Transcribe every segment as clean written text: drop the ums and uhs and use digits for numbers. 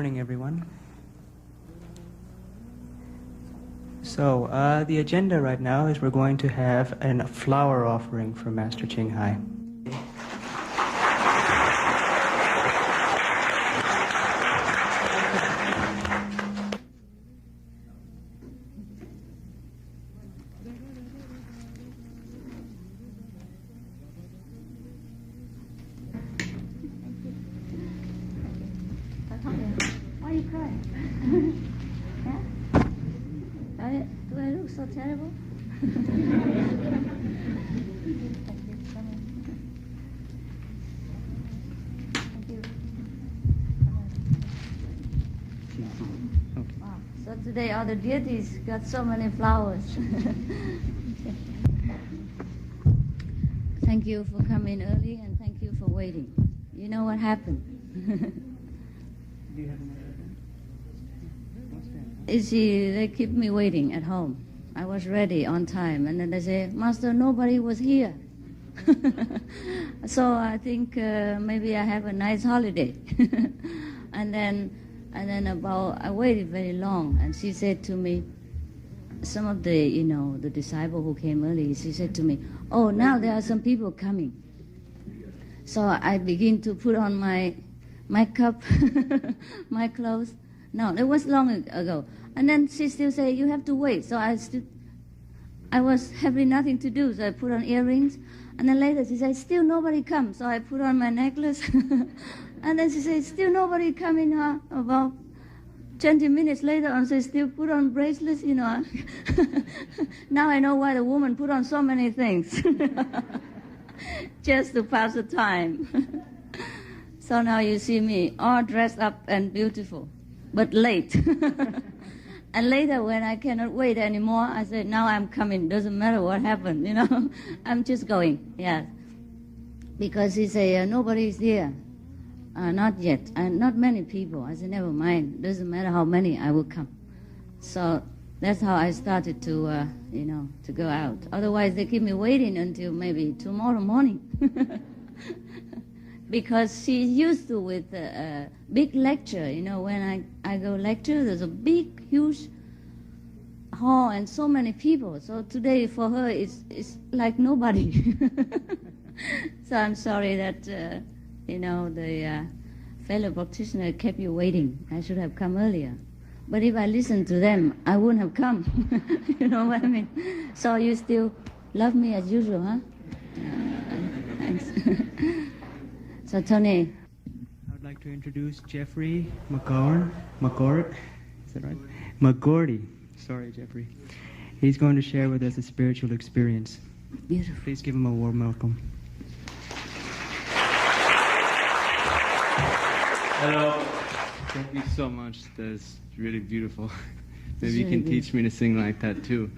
morning, everyone. So, the agenda right now is we're going to have a flower offering for Master Ching Hai. Why are you crying? Yeah? Do I look so terrible? Thank you. Wow. So today all the deities got so many flowers. Thank you for coming early and thank you for waiting. You know what happened? Do you have any? You see, they keep me waiting at home. I was ready on time, and then they say, Master, nobody was here. So I think maybe I have a nice holiday. and then I waited very long, and she said to me, some of the, the disciple who came early, she said to me, oh, now there are some people coming. So I begin to put on my makeup, my clothes. No, it was long ago. And then she still say, you have to wait. So I was having nothing to do, so I put on earrings. And then later she said, still nobody comes. So I put on my necklace. And then she said, still nobody coming, huh? About 20 minutes later on, she still put on bracelets, Now I know why the woman put on so many things. Just to pass the time. So now you see me all dressed up and beautiful, but late. And later when I cannot wait anymore, I said, now I'm coming. Doesn't matter what happened, I'm just going, yes. Because he said, nobody's here. Not yet. Not many people. I said, never mind. Doesn't matter how many, I will come. So that's how I started to, to go out. Otherwise, they keep me waiting until maybe tomorrow morning. Because she's used to with a big lecture. When I go lecture, there's a big, huge hall and so many people. So today for her, it's like nobody. So I'm sorry that, the fellow practitioner kept you waiting. I should have come earlier. But if I listened to them, I wouldn't have come. You know what I mean? So you still love me as usual, huh? Thanks. So Tony. I would like to introduce Jeffrey McGordy. Is that right? McGordy. Sorry, Jeffrey. He's going to share with us a spiritual experience. Beautiful. Please give him a warm welcome. Hello. Thank you so much. That's really beautiful. Maybe It's you really can teach me to sing like that too.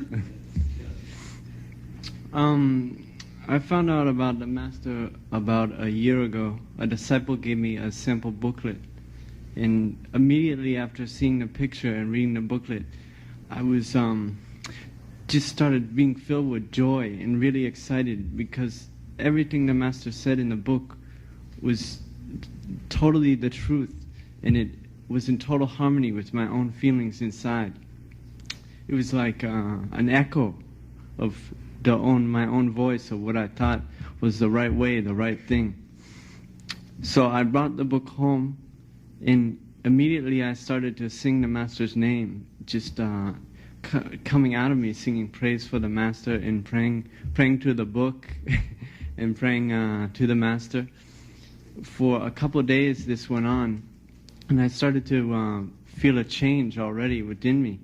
I found out about the Master about a year ago. A disciple gave me a sample booklet. And immediately after seeing the picture and reading the booklet, I was just started being filled with joy and really excited because everything the Master said in the book was totally the truth, and it was in total harmony with my own feelings inside. It was like an echo of my own voice of what I thought was the right way, the right thing. So I brought the book home, and immediately I started to sing the Master's name, just coming out of me, singing praise for the Master and praying to the book and praying to the Master. For a couple of days this went on, and I started to feel a change already within me.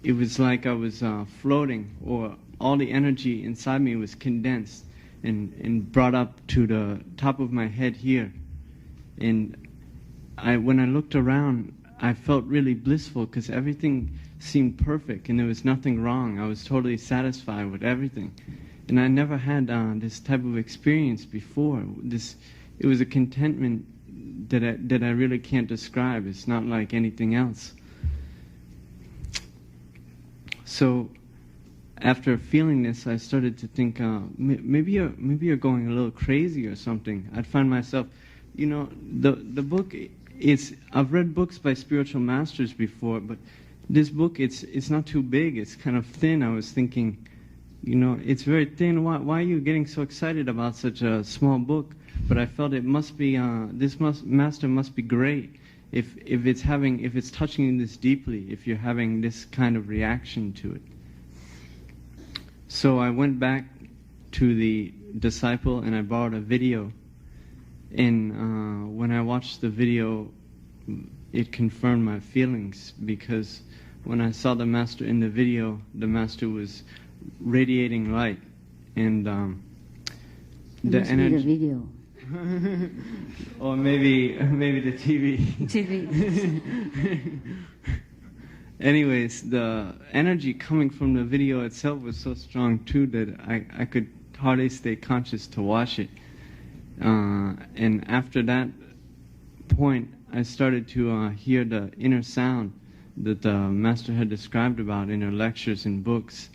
It was like I was floating, or all the energy inside me was condensed and brought up to the top of my head here. And when I looked around, I felt really blissful because everything seemed perfect and there was nothing wrong. I was totally satisfied with everything. And I never had this type of experience before. It was a contentment that I really can't describe. It's not like anything else. So after feeling this, I started to think, maybe you're going a little crazy or something. I'd find myself, the book, I've read books by spiritual masters before, but this book, it's not too big. It's kind of thin. I was thinking, it's very thin. Why are you getting so excited about such a small book? But I felt it must be master must be great if it's touching you this deeply, if you're having this kind of reaction to it. So I went back to the disciple and I borrowed a video. And when I watched the video, it confirmed my feelings, because when I saw the master in the video, the master was radiating light, and the energy. The video. Or maybe the TV. TV. Anyways, the energy coming from the video itself was so strong too that I could hardly stay conscious to watch it. And after that point, I started to hear the inner sound that the master had described about in her lectures and books.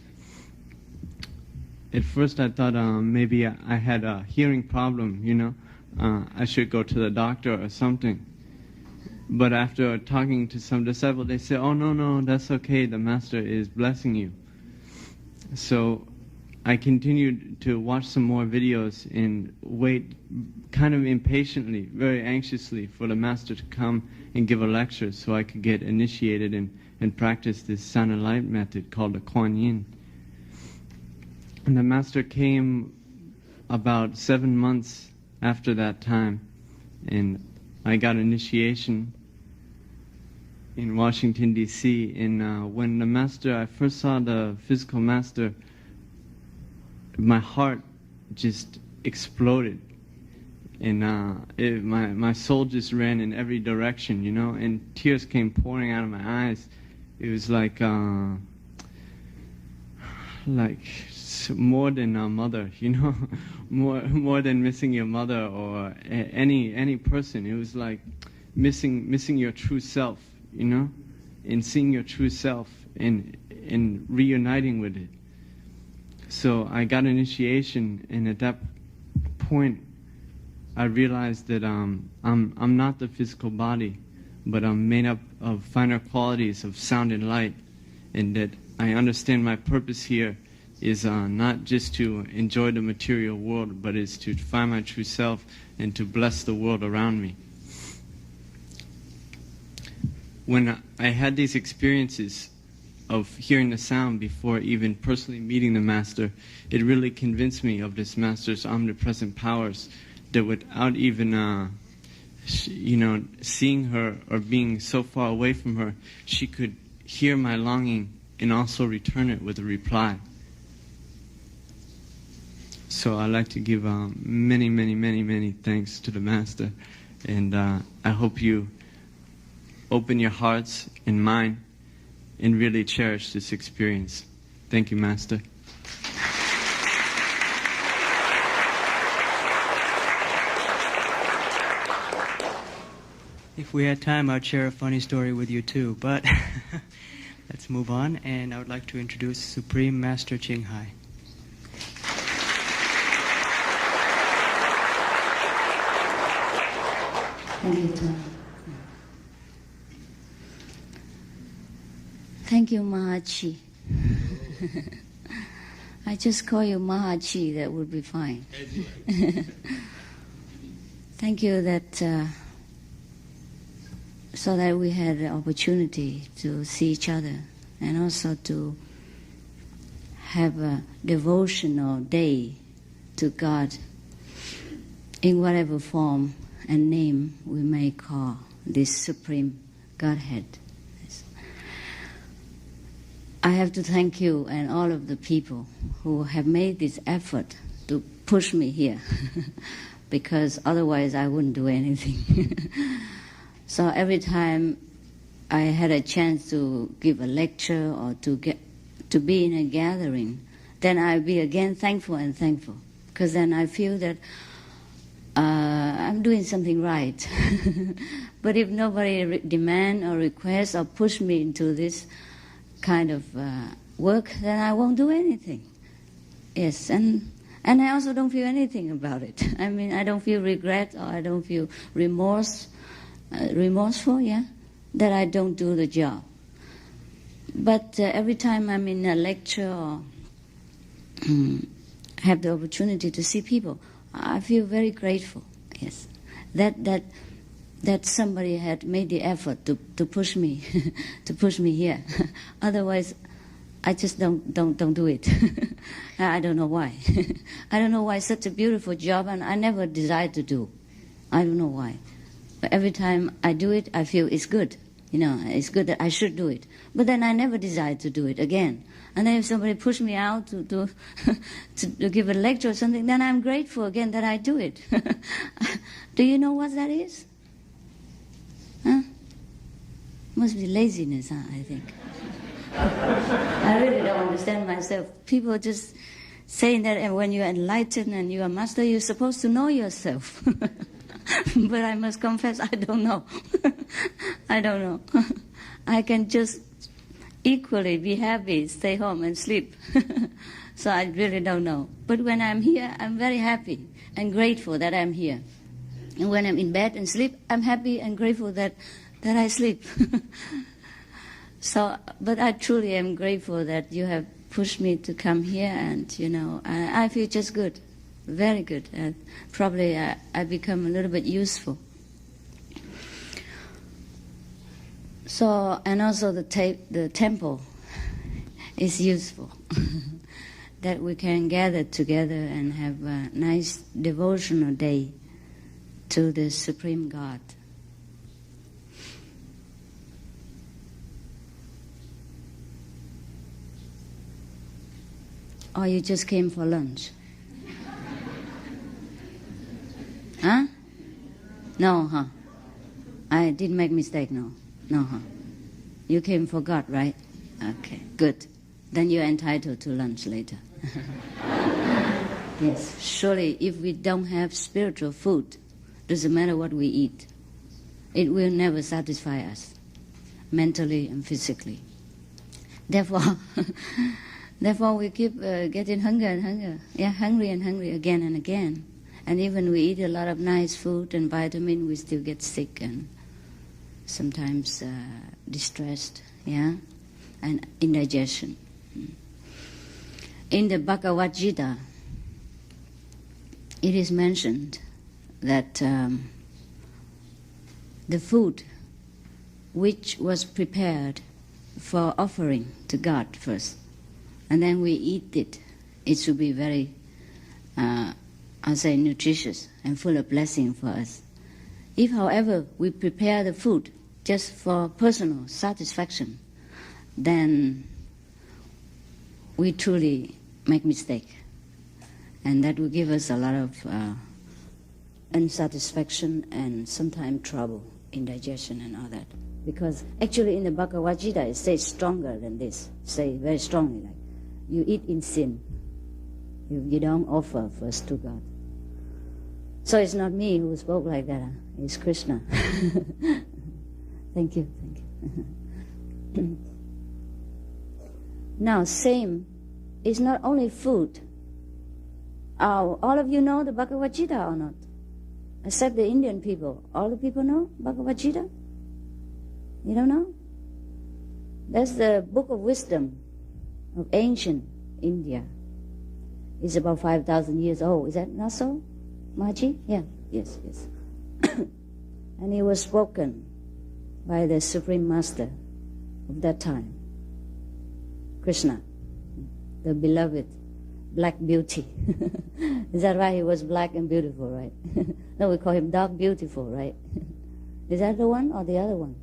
At first I thought maybe I had a hearing problem, I should go to the doctor or something. But after talking to some disciples, they said, oh, no, that's okay, the master is blessing you. So I continued to watch some more videos and wait kind of impatiently, very anxiously for the master to come and give a lecture so I could get initiated and practice this sound and light method called the Kuan Yin. And the master came about 7 months after that time, and I got initiation in Washington, D.C. And when the master, I first saw the physical master, my heart just exploded, and my soul just ran in every direction, and tears came pouring out of my eyes. It was like more than a mother, more than missing your mother or any person. It was like missing your true self, and seeing your true self and reuniting with it. So I got initiation, and at that point, I realized that I'm not the physical body, but I'm made up of finer qualities of sound and light, and that I understand my purpose here is not just to enjoy the material world, but is to find my true self and to bless the world around me. When I had these experiences of hearing the sound before even personally meeting the master, it really convinced me of this master's omnipresent powers, that without even seeing her or being so far away from her, she could hear my longing and also return it with a reply. So I'd like to give many, many, many, many thanks to the master, and I hope you open your hearts and mind and really cherish this experience. Thank you, Master. If we had time, I'd share a funny story with you too, but let's move on, and I would like to introduce Supreme Master Ching Hai. Thank you, Thuần. Thank you, Mahachi. I just call you Mahachi, that would be fine. Thank you that so that we had the opportunity to see each other and also to have a devotional day to God in whatever form and name we may call this Supreme Godhead. I have to thank you and all of the people who have made this effort to push me here, because otherwise I wouldn't do anything. So every time I had a chance to give a lecture or to be in a gathering, then I'll be again thankful, because then I feel that I'm doing something right. But if nobody demand or request or push me into this kind of work, then I won't do anything. Yes, and I also don't feel anything about it. I mean, I don't feel regret or I don't feel remorse. remorseful, yeah, that I don't do the job. But every time I'm in a lecture or have the opportunity to see people, I feel very grateful. Yes, that somebody had made the effort to push me to push me here. Otherwise, I just don't do it. I don't know why. I don't know why it's such a beautiful job, and I never desired to do. I don't know why. But every time I do it, I feel it's good. It's good that I should do it. But then I never decide to do it again. And then if somebody push me out to to give a lecture or something, then I'm grateful again that I do it. Do you know what that is? Huh? Must be laziness, huh, I think. I really don't understand myself. People just saying that and when you're enlightened and you're a master, you're supposed to know yourself. But I must confess, I don't know. I don't know. I can just equally be happy, stay home and sleep. So I really don't know. But when I'm here, I'm very happy and grateful that I'm here. And when I'm in bed and sleep, I'm happy and grateful that I sleep. So, but I truly am grateful that you have pushed me to come here, and I feel just good, very good. Probably I become a little bit useful. So, and also the temple is useful, that we can gather together and have a nice devotional day to the Supreme God. Or you just came for lunch? Huh? No, huh? I didn't make mistake, no. No, huh? You came for God, right? Okay, good. Then you're entitled to lunch later. Yes, surely if we don't have spiritual food, doesn't matter what we eat, it will never satisfy us, mentally and physically. Therefore we keep getting hunger and hunger. Yeah, hungry and hungry again and again. And even we eat a lot of nice food and vitamin, we still get sick and sometimes distressed, yeah, and indigestion. In the Bhagavad Gita, it is mentioned that the food which was prepared for offering to God first, and then we eat it, it should be very, nutritious and full of blessing for us. If, however, we prepare the food just for personal satisfaction, then we truly make mistake. And that will give us a lot of unsatisfaction and sometimes trouble, indigestion and all that. Because actually in the Bhagavad Gita it says stronger than this, say very strongly, like you eat in sin. You don't offer first to God. So it's not me who spoke like that, it's Krishna. Thank you. Now, same is not only food. All of you know the Bhagavad Gita or not? Except the Indian people. All the people know Bhagavad Gita? You don't know? That's the book of wisdom of ancient India. It's about 5,000 years old. Is that not so, Maji? Yeah, yes. And it was spoken by the Supreme Master of that time, Krishna, the beloved black beauty. Is that right? He was black and beautiful, right? No, we call him dark beautiful, right? Is that the one or the other one?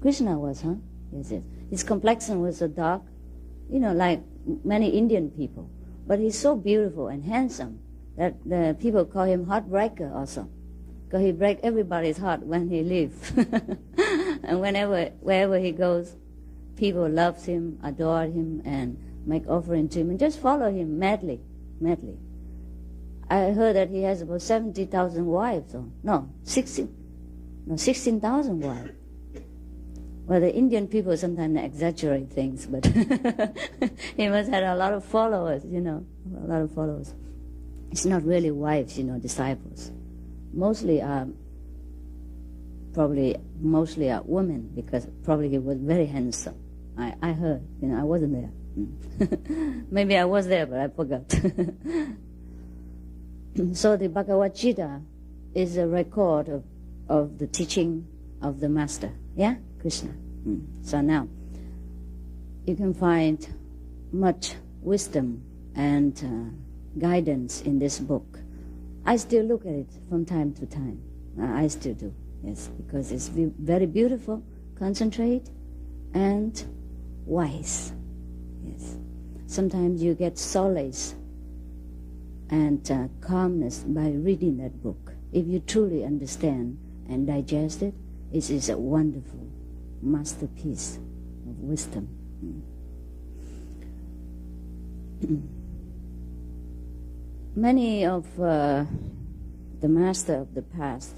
Krishna was, huh? Yes. His complexion was so dark, like many Indian people. But he's so beautiful and handsome that the people call him heartbreaker also. Because he breaks everybody's heart when he lives. And wherever he goes, people love him, adore him, and make offering to him, and just follow him madly. I heard that he has about 70,000 wives. 16,000 wives. Well, the Indian people sometimes exaggerate things, but he must have a lot of followers, a lot of followers. It's not really wives, disciples. Mostly are probably mostly a woman, because probably he was very handsome. I heard, I wasn't there. Maybe I was there, but I forgot. So the Bhagavad Gita is a record of the teaching of the Master, Krishna. So now, you can find much wisdom and guidance in this book. I still look at it from time to time. I still do, yes, because it's very beautiful, concentrate, and wise. Yes. Sometimes you get solace and calmness by reading that book. If you truly understand and digest it, it is a wonderful masterpiece of wisdom. Many of the master of the past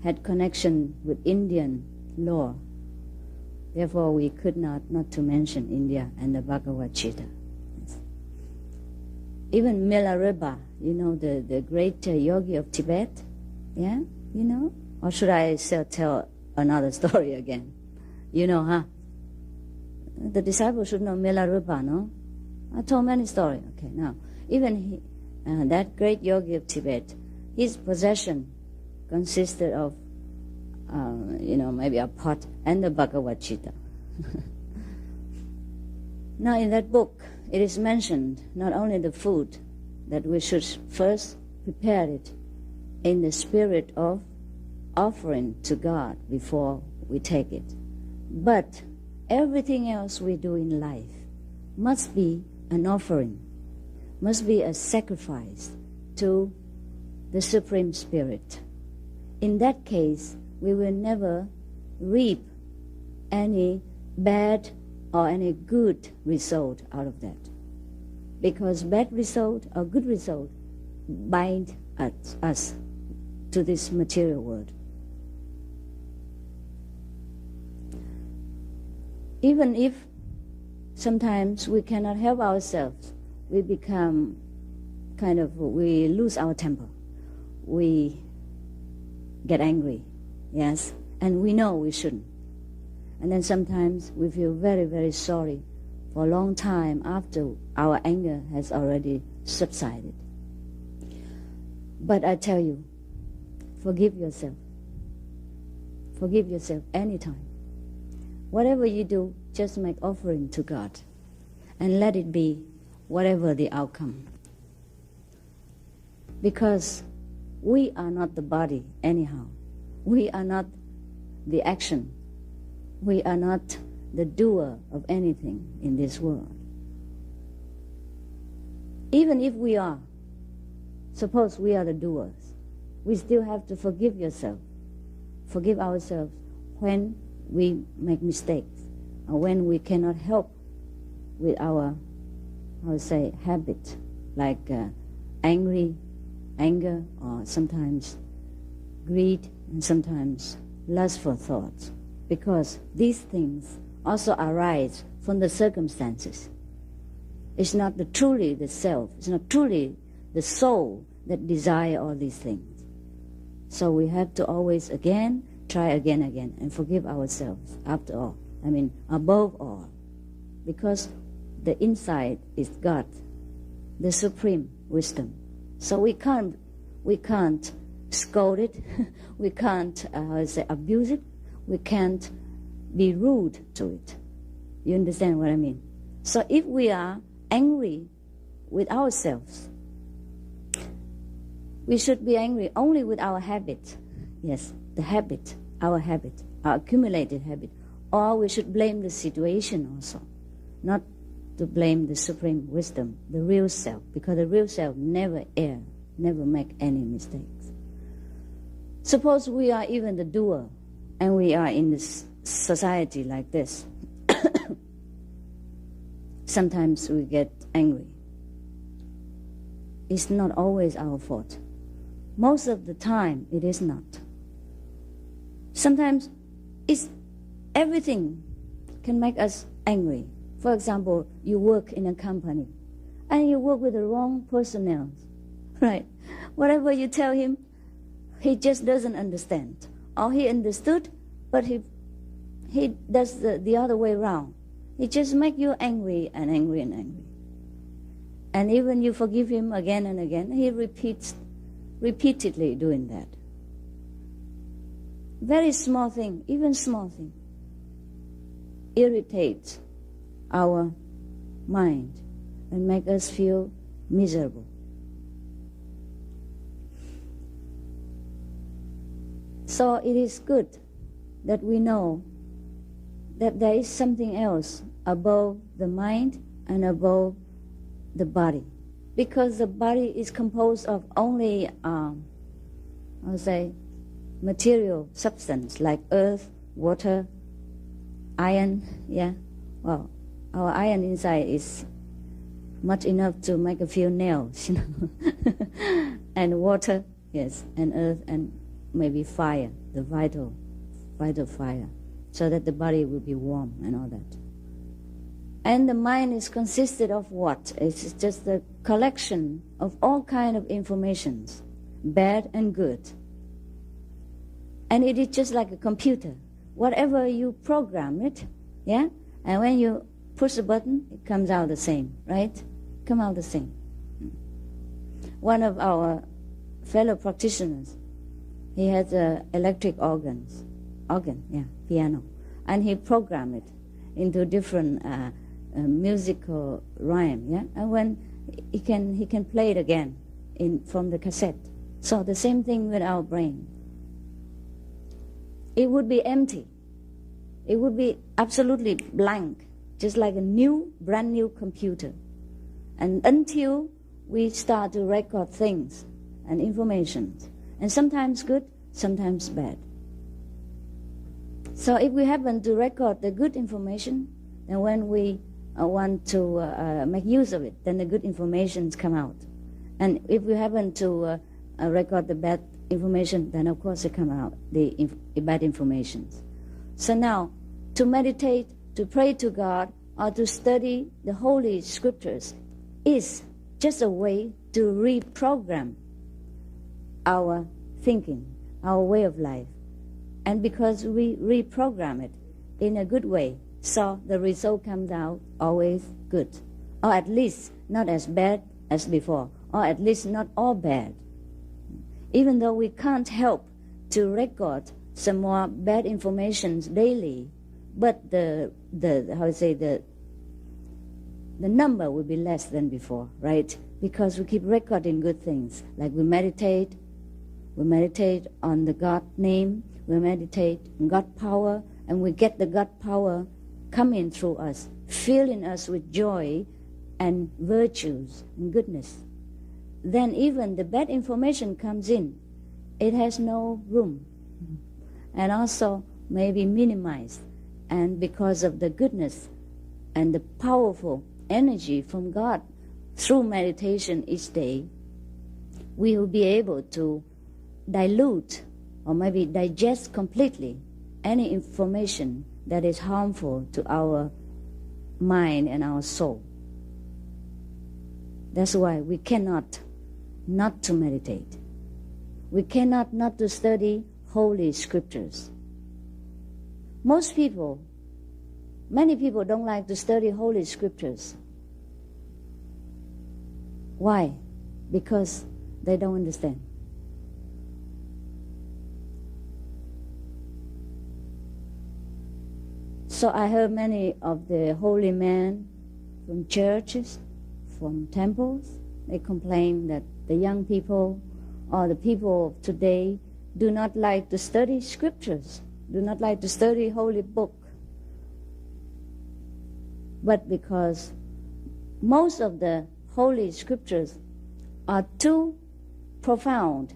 had connection with Indian law. Therefore, we could not to mention India and the Bhagavad Gita. Yes. Even Milarepa, the great yogi of Tibet, Or should I tell another story again? The disciple should know Milarepa, no? I told many stories. Okay, now, even that great yogi of Tibet, his possession consisted of, maybe a pot and the Bhagavad Gita. Now, in that book, it is mentioned not only the food, that we should first prepare it in the spirit of offering to God before we take it. But everything else we do in life must be an offering, must be a sacrifice to the Supreme Spirit. In that case, we will never reap any bad or any good result out of that. Because bad result or good result bind us to this material world. Even if sometimes we cannot help ourselves, we become we lose our temper. We get angry, yes, and we know we shouldn't. And then sometimes we feel very, very sorry for a long time after our anger has already subsided. But I tell you, forgive yourself. Forgive yourself anytime. Whatever you do, just make offering to God and let it be whatever the outcome. Because we are not the body anyhow. We are not the action. We are not the doer of anything in this world. Even if we are, suppose we are the doers, we still have to forgive yourself. Forgive ourselves when we make mistakes or when we cannot help with our, habit, like anger, or sometimes greed, and sometimes lustful thoughts, because these things also arise from the circumstances. It's not truly the self, it's not truly the soul that desire all these things. So we have to always try again, and forgive ourselves after all. Above all, because the inside is God, the supreme wisdom. So we can't scold it, we can't abuse it, we can't be rude to it. You understand what I mean? So if we are angry with ourselves, we should be angry only with our habit. Yes, the habit, our accumulated habit. Or we should blame the situation also, not to blame the supreme wisdom, the real self, because the real self never err, never make any mistakes. Suppose we are even the doer, and we are in this society like this. Sometimes we get angry. It's not always our fault. Most of the time, it is not. Sometimes everything can make us angry. For example, you work in a company, and you work with the wrong personnel, right? Whatever you tell him, he just doesn't understand. or he understood, but he does the other way around. He just make you angry and angry and angry. And even you forgive him again and again, he repeatedly doing that. Very small thing, even small thing, irritates our mind and make us feel miserable. So it is good that we know that there is something else above the mind and above the body. Because the body is composed of only, material substance like earth, water, iron, yeah. Well, our iron inside is much enough to make a few nails, and water, yes, and earth, and maybe fire, the vital fire, so that the body will be warm and all that. And the mind is consisted of what? It's just a collection of all kind of informations, bad and good. And it is just like a computer. Whatever you program it, yeah? And when you push a button, it comes out the same, right? Come out the same. One of our fellow practitioners, he has electric organ, piano. And he programmed it into different musical rhyme, yeah? And when he can play it again from the cassette. So the same thing with our brain. It would be empty. It would be absolutely blank, just like a brand new computer. And until we start to record things and information, and sometimes good, sometimes bad. So if we happen to record the good information, then when we want to make use of it, then the good informations come out. And if we happen to record the bad information, then of course it come out, the bad information. So now, to meditate, to pray to God, or to study the Holy Scriptures is just a way to reprogram our thinking, our way of life. And because we reprogram it in a good way, so the result comes out always good. Or at least not as bad as before, or at least not all bad. Even though we can't help to record some more bad information daily, but the number will be less than before, right? Because we keep recording good things, like we meditate on the God name, we meditate on God power, and we get the God power coming through us, filling us with joy and virtues and goodness. Then even the bad information comes in, it has no room, and also may be minimized. And because of the goodness and the powerful energy from God through meditation each day, we will be able to dilute or maybe digest completely any information that is harmful to our mind and our soul. That's why we cannot not to meditate. We cannot not to study Holy Scriptures. Many people don't like to study Holy Scriptures. Why? Because they don't understand. So I heard many of the holy men from churches, from temples, they complain that the young people or the people of today do not like to study scriptures, do not like to study holy book. But because most of the holy scriptures are too profound,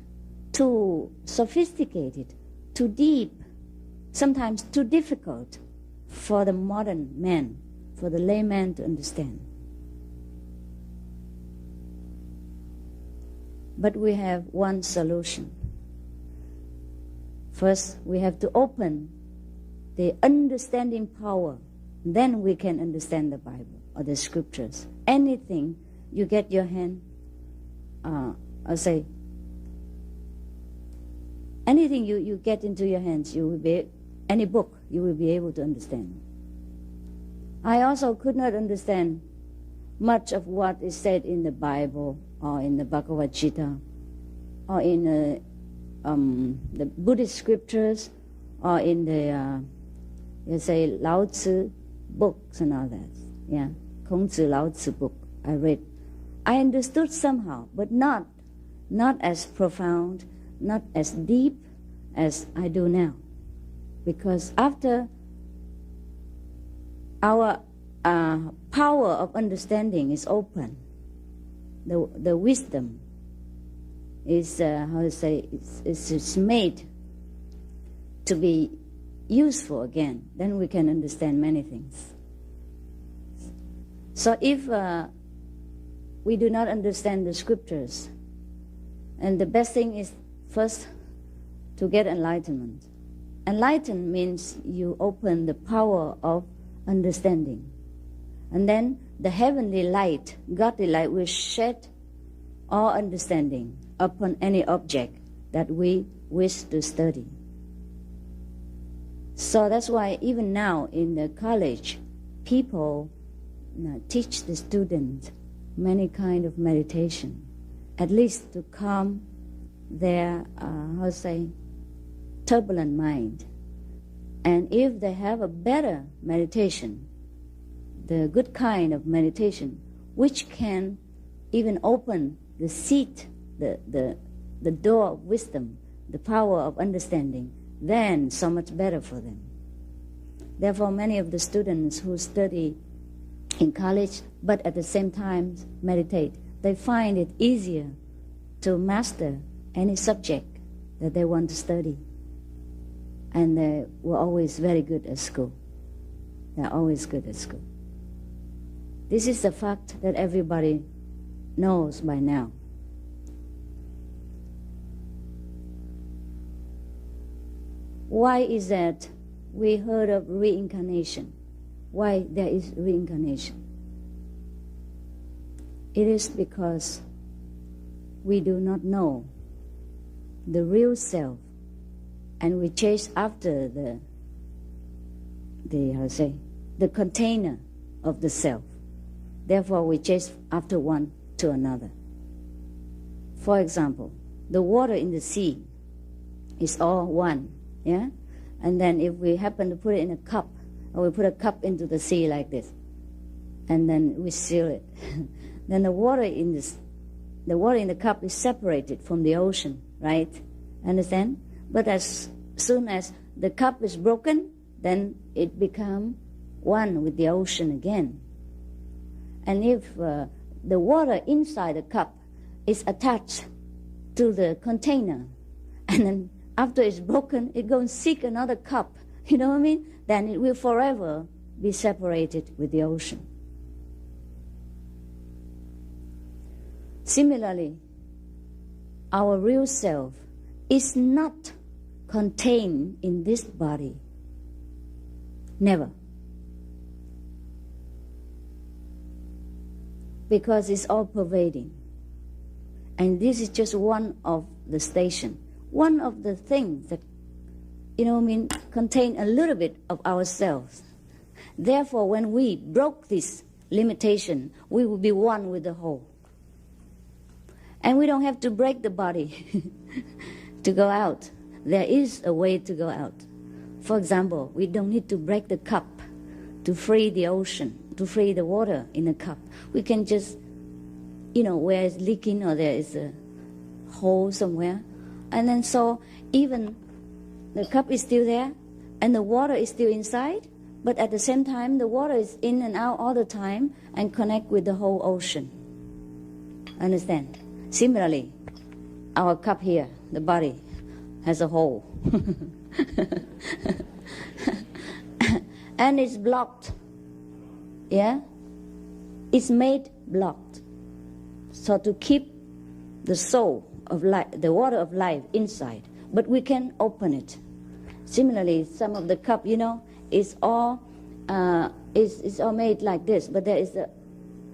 too sophisticated, too deep, sometimes too difficult for the modern man, for the layman to understand. But we have one solution. First, we have to open the understanding power. Then we can understand the Bible or the scriptures. Anything you get your hand, anything you get into your hands, you will be, any book, you will be able to understand. I also could not understand much of what is said in the Bible or in the Bhagavad Gita or in the Buddhist scriptures or in the, let's say, Lao Tzu books and all that. Yeah, Kong Tzu Lao Tzu book I read. I understood somehow, but not as profound, not as deep as I do now. Because after our power of understanding is open, the wisdom is, how to say, it's made to be useful again, then we can understand many things. So if we do not understand the scriptures, and the best thing is first to get enlightenment. Enlightenment means you open the power of understanding. And then the heavenly light, godly light, will shed all understanding upon any object that we wish to study. So that's why even now in the college, people teach the students many kind of meditation, at least to calm their, how to say, turbulent mind. And if they have a better meditation, the good kind of meditation, which can even open the seat, the door of wisdom, the power of understanding, then so much better for them. Therefore, many of the students who study in college, but at the same time meditate, they find it easier to master any subject that they want to study. And they were always very good at school. They're always good at school. This is the fact that everybody knows by now. Why is that we heard of reincarnation? Why there is reincarnation? It is because we do not know the real self, and we chase after the how to say, the container of the self. Therefore, we chase after one to another. For example, the water in the sea is all one, yeah? And then if we happen to put it in a cup, or we put a cup into the sea like this, and then we seal it, then the water in the cup is separated from the ocean, right? Understand? But as soon as the cup is broken, then it becomes one with the ocean again. And if the water inside the cup is attached to the container, and then after it's broken, it goes and seek another cup, you know what I mean? Then it will forever be separated with the ocean. Similarly, our real self is not contained in this body. Never. Because it's all pervading. And this is just one of the stations, one of the things that, you know what I mean, contain a little bit of ourselves. Therefore, when we broke this limitation, we will be one with the whole. And we don't have to break the body to go out. There is a way to go out. For example, we don't need to break the cup to free the ocean, to free the water in the cup. We can just, you know, where it's leaking or there is a hole somewhere. And then so even the cup is still there and the water is still inside, but at the same time the water is in and out all the time and connect with the whole ocean. Understand? Similarly, our cup here, the body, has a hole. And it's blocked. Yeah? It's made blocked. So to keep the soul of life, the water of life inside, but we can open it. Similarly, some of the cup, you know, is all made like this, but there is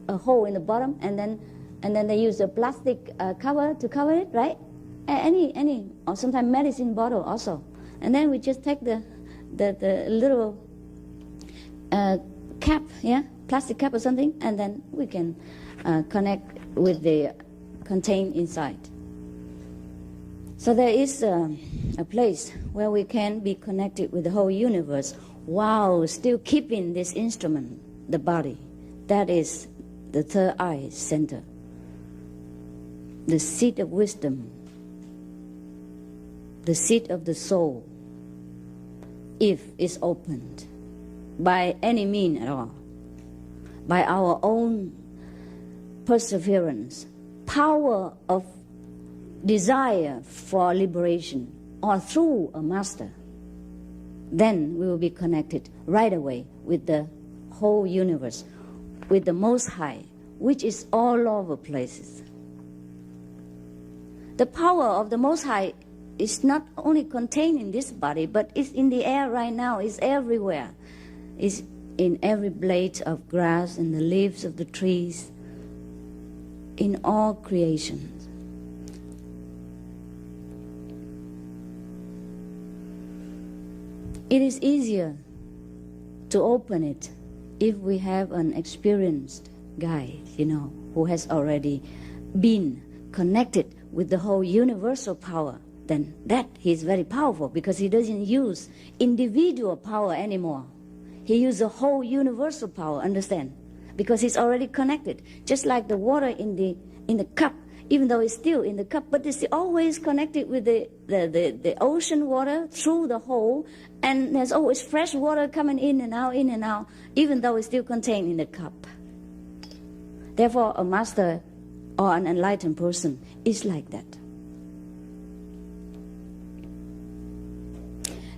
a hole in the bottom, and then they use a plastic cover to cover it, right? any, or sometimes medicine bottle also. And then we just take the little cap, plastic cap or something, and then we can connect with the contained inside. So there is a place where we can be connected with the whole universe while still keeping this instrument, the body. That is the third eye center, the seat of wisdom, the seat of the soul, if it's opened by any means at all, by our own perseverance, power of desire for liberation, or through a master, then we will be connected right away with the whole universe, with the Most High, which is all over places. The power of the Most High is not only contained in this body, but it's in the air right now, it's everywhere. It's in every blade of grass, in the leaves of the trees, in all creations. It is easier to open it if we have an experienced guide, who has already been connected with the whole universal power. Then that he is very powerful, because he doesn't use individual power anymore. He uses the whole universal power, understand? Because he's already connected. Just like the water in the cup, even though it's still in the cup, but it's always connected with the ocean water through the hole, and there's always fresh water coming in and out, even though it's still contained in the cup. Therefore, a master or an enlightened person is like that.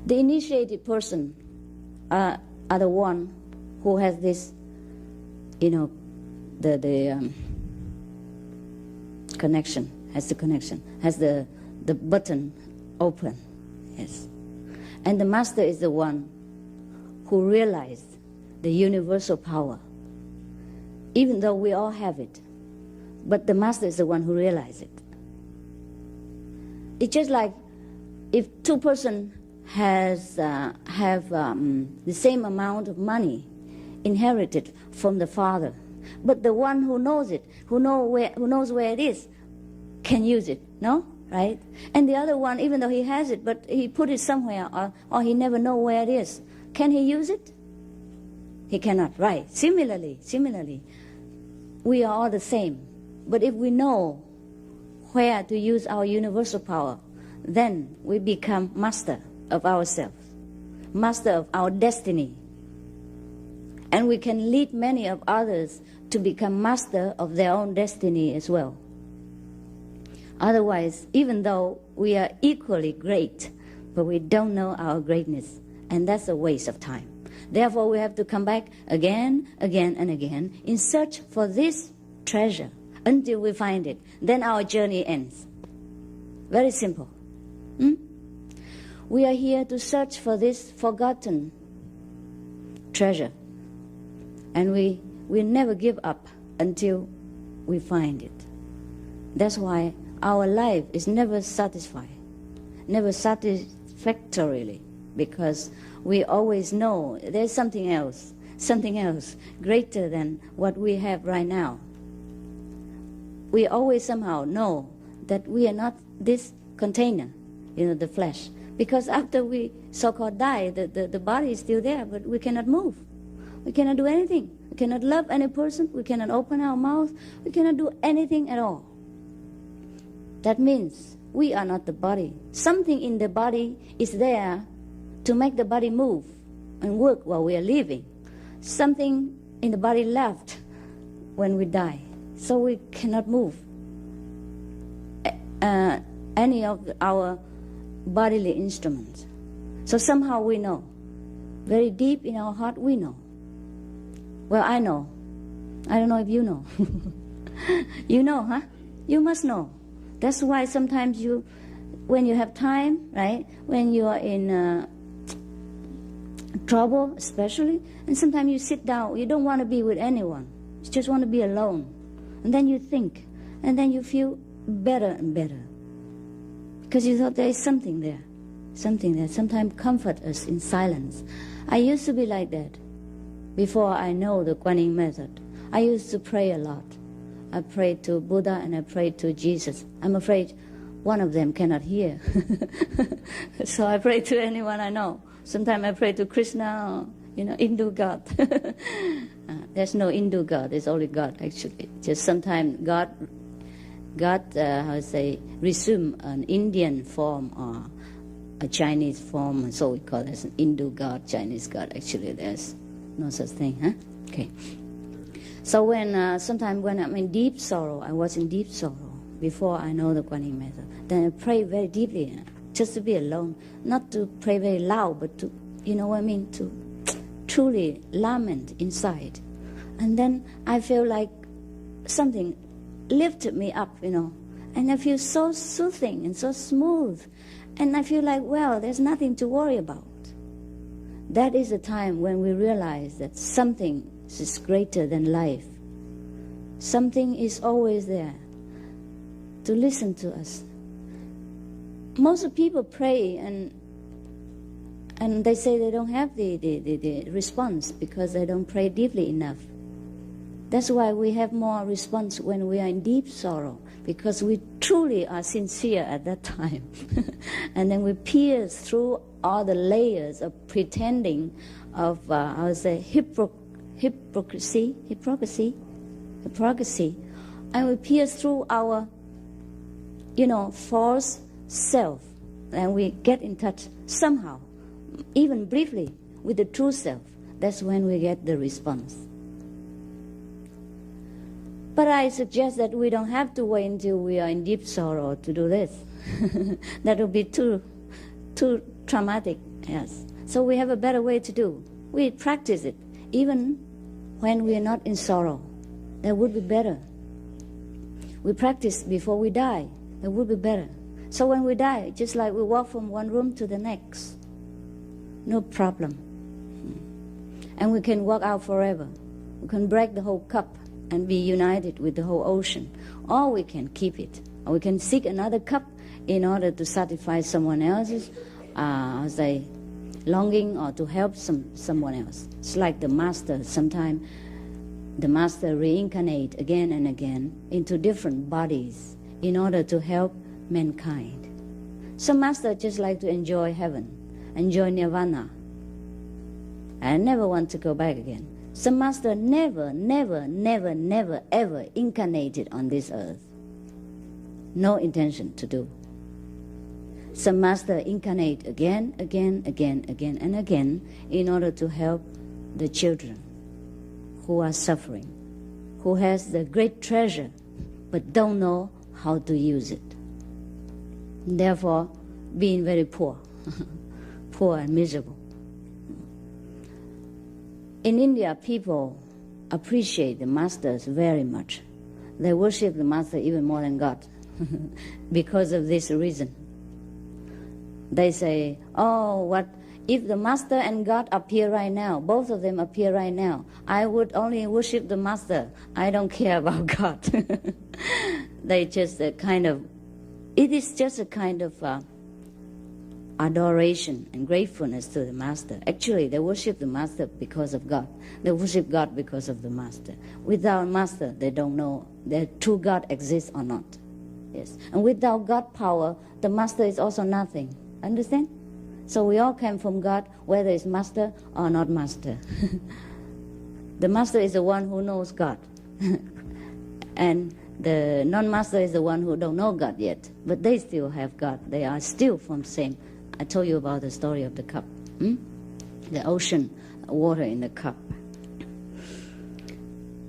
The initiated person are the one who has this, the connection, has the button open, yes. And the master is the one who realized the universal power, even though we all have it. But the master is the one who realized it. It's just like if two persons have the same amount of money inherited from the father, but the one who knows it, who knows where it is, can use it, no? Right? And the other one, even though he has it, but he put it somewhere, or he never know where it is, can he use it? He cannot, right? Similarly, we are all the same. But if we know where to use our universal power, then we become master of ourselves, master of our destiny. And we can lead many of others to become master of their own destiny as well. Otherwise, even though we are equally great, but we don't know our greatness, and that's a waste of time. Therefore, we have to come back again and again in search for this treasure until we find it. Then our journey ends. Very simple. We are here to search for this forgotten treasure. And we never give up until we find it. That's why our life is never satisfied, never satisfactorily, because we always know there's something else greater than what we have right now. We always somehow know that we are not this container, the flesh. Because after we so-called die, the body is still there, but we cannot move. We cannot do anything. We cannot love any person. We cannot open our mouth. We cannot do anything at all. That means we are not the body. Something in the body is there to make the body move and work while we are living. Something in the body left when we die. So we cannot move any of our bodily instruments. So somehow we know. Very deep in our heart we know. Well, I know. I don't know if you know. You know, huh? You must know. That's why sometimes when you have time, right? When you are in trouble especially, and sometimes you sit down, you don't want to be with anyone. You just want to be alone. And then you think, and then you feel better and better. Because you thought there is something there. Something that sometimes comfort us in silence. I used to be like that before I know the Kuan Yin method. I used to pray a lot. I prayed to Buddha and I prayed to Jesus. I'm afraid one of them cannot hear. So I pray to anyone I know. Sometimes I pray to Krishna, Hindu God. There's no Hindu God, there's only God actually. Just sometimes God resume an Indian form or a Chinese form, and so we call it an Hindu God, Chinese God. Actually, there's no such thing, huh? Okay. So sometimes when I'm in deep sorrow, I was in deep sorrow before I know the Kuan Yin method. Then I pray very deeply, just to be alone, not to pray very loud, but to, to truly lament inside. And then I feel like something lifted me up, and I feel so soothing and so smooth. And I feel like, well, there's nothing to worry about. That is the time when we realize that something is greater than life. Something is always there to listen to us. Most people pray and they say they don't have the response because they don't pray deeply enough. That's why we have more response when we are in deep sorrow, because we truly are sincere at that time. And then we pierce through all the layers of pretending, of hypocrisy, and we pierce through our, false self, and we get in touch somehow, even briefly, with the true self. That's when we get the response. But I suggest that we don't have to wait until we are in deep sorrow to do this. That would be too traumatic, yes. So we have a better way to do. We practice it, even when we are not in sorrow. That would be better. We practice before we die. That would be better. So when we die, just like we walk from one room to the next, no problem. And we can walk out forever. We can break the whole cup and be united with the whole ocean. Or we can keep it. Or we can seek another cup in order to satisfy someone else's longing, or to help someone else. It's like the master. Sometimes the master reincarnate again and again into different bodies in order to help mankind. Some master just like to enjoy heaven, enjoy nirvana, and never want to go back again. Some master never, ever incarnated on this earth. No intention to do. Some master incarnate again and again in order to help the children who are suffering, who has the great treasure but don't know how to use it. Therefore, being very poor, poor and miserable. In India, people appreciate the masters very much. They worship the master even more than God because of this reason. They say, oh, what if the master and God appear right now, both of them appear right now, I would only worship the master. I don't care about God. They just it is just a kind of adoration and gratefulness to the master. Actually, they worship the master because of God. They worship God because of the master. Without master, they don't know that true God exists or not. Yes. And without God power, the master is also nothing. Understand? So we all came from God, whether it's master or not master. The master is the one who knows God. And the non-master is the one who don't know God yet. But they still have God. They are still from same. I told you about the story of the cup. The ocean, water in the cup.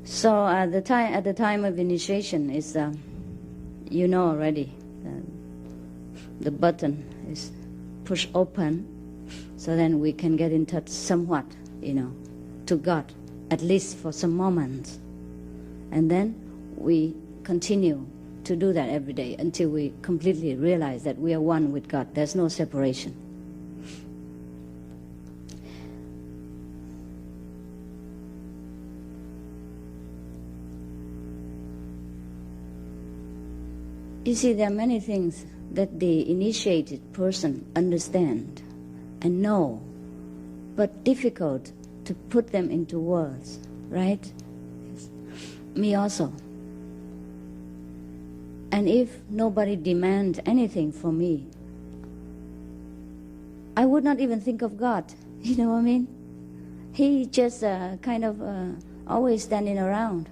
So at the time of initiation is, you know already, the button is pushed open, so then we can get in touch somewhat, to God, at least for some moments. And then we continue to do that every day until we completely realize that we are one with God. There's no separation. You see, there are many things that the initiated person understand and know, but difficult to put them into words, right? Me also. And if nobody demands anything from me, I would not even think of God. You know what I mean? He just kind of always standing around.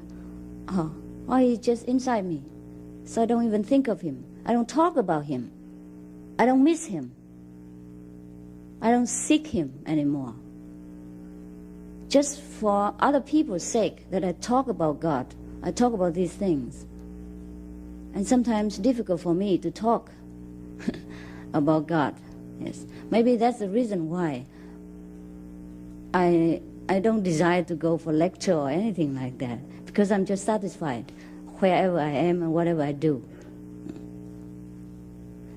Or he's just inside me. So I don't even think of him. I don't talk about him. I don't miss him. I don't seek him anymore. Just for other people's sake that I talk about God. I talk about these things. And sometimes difficult for me to talk about God. Yes. Maybe that's the reason why I don't desire to go for lecture or anything like that, because I'm just satisfied wherever I am and whatever I do.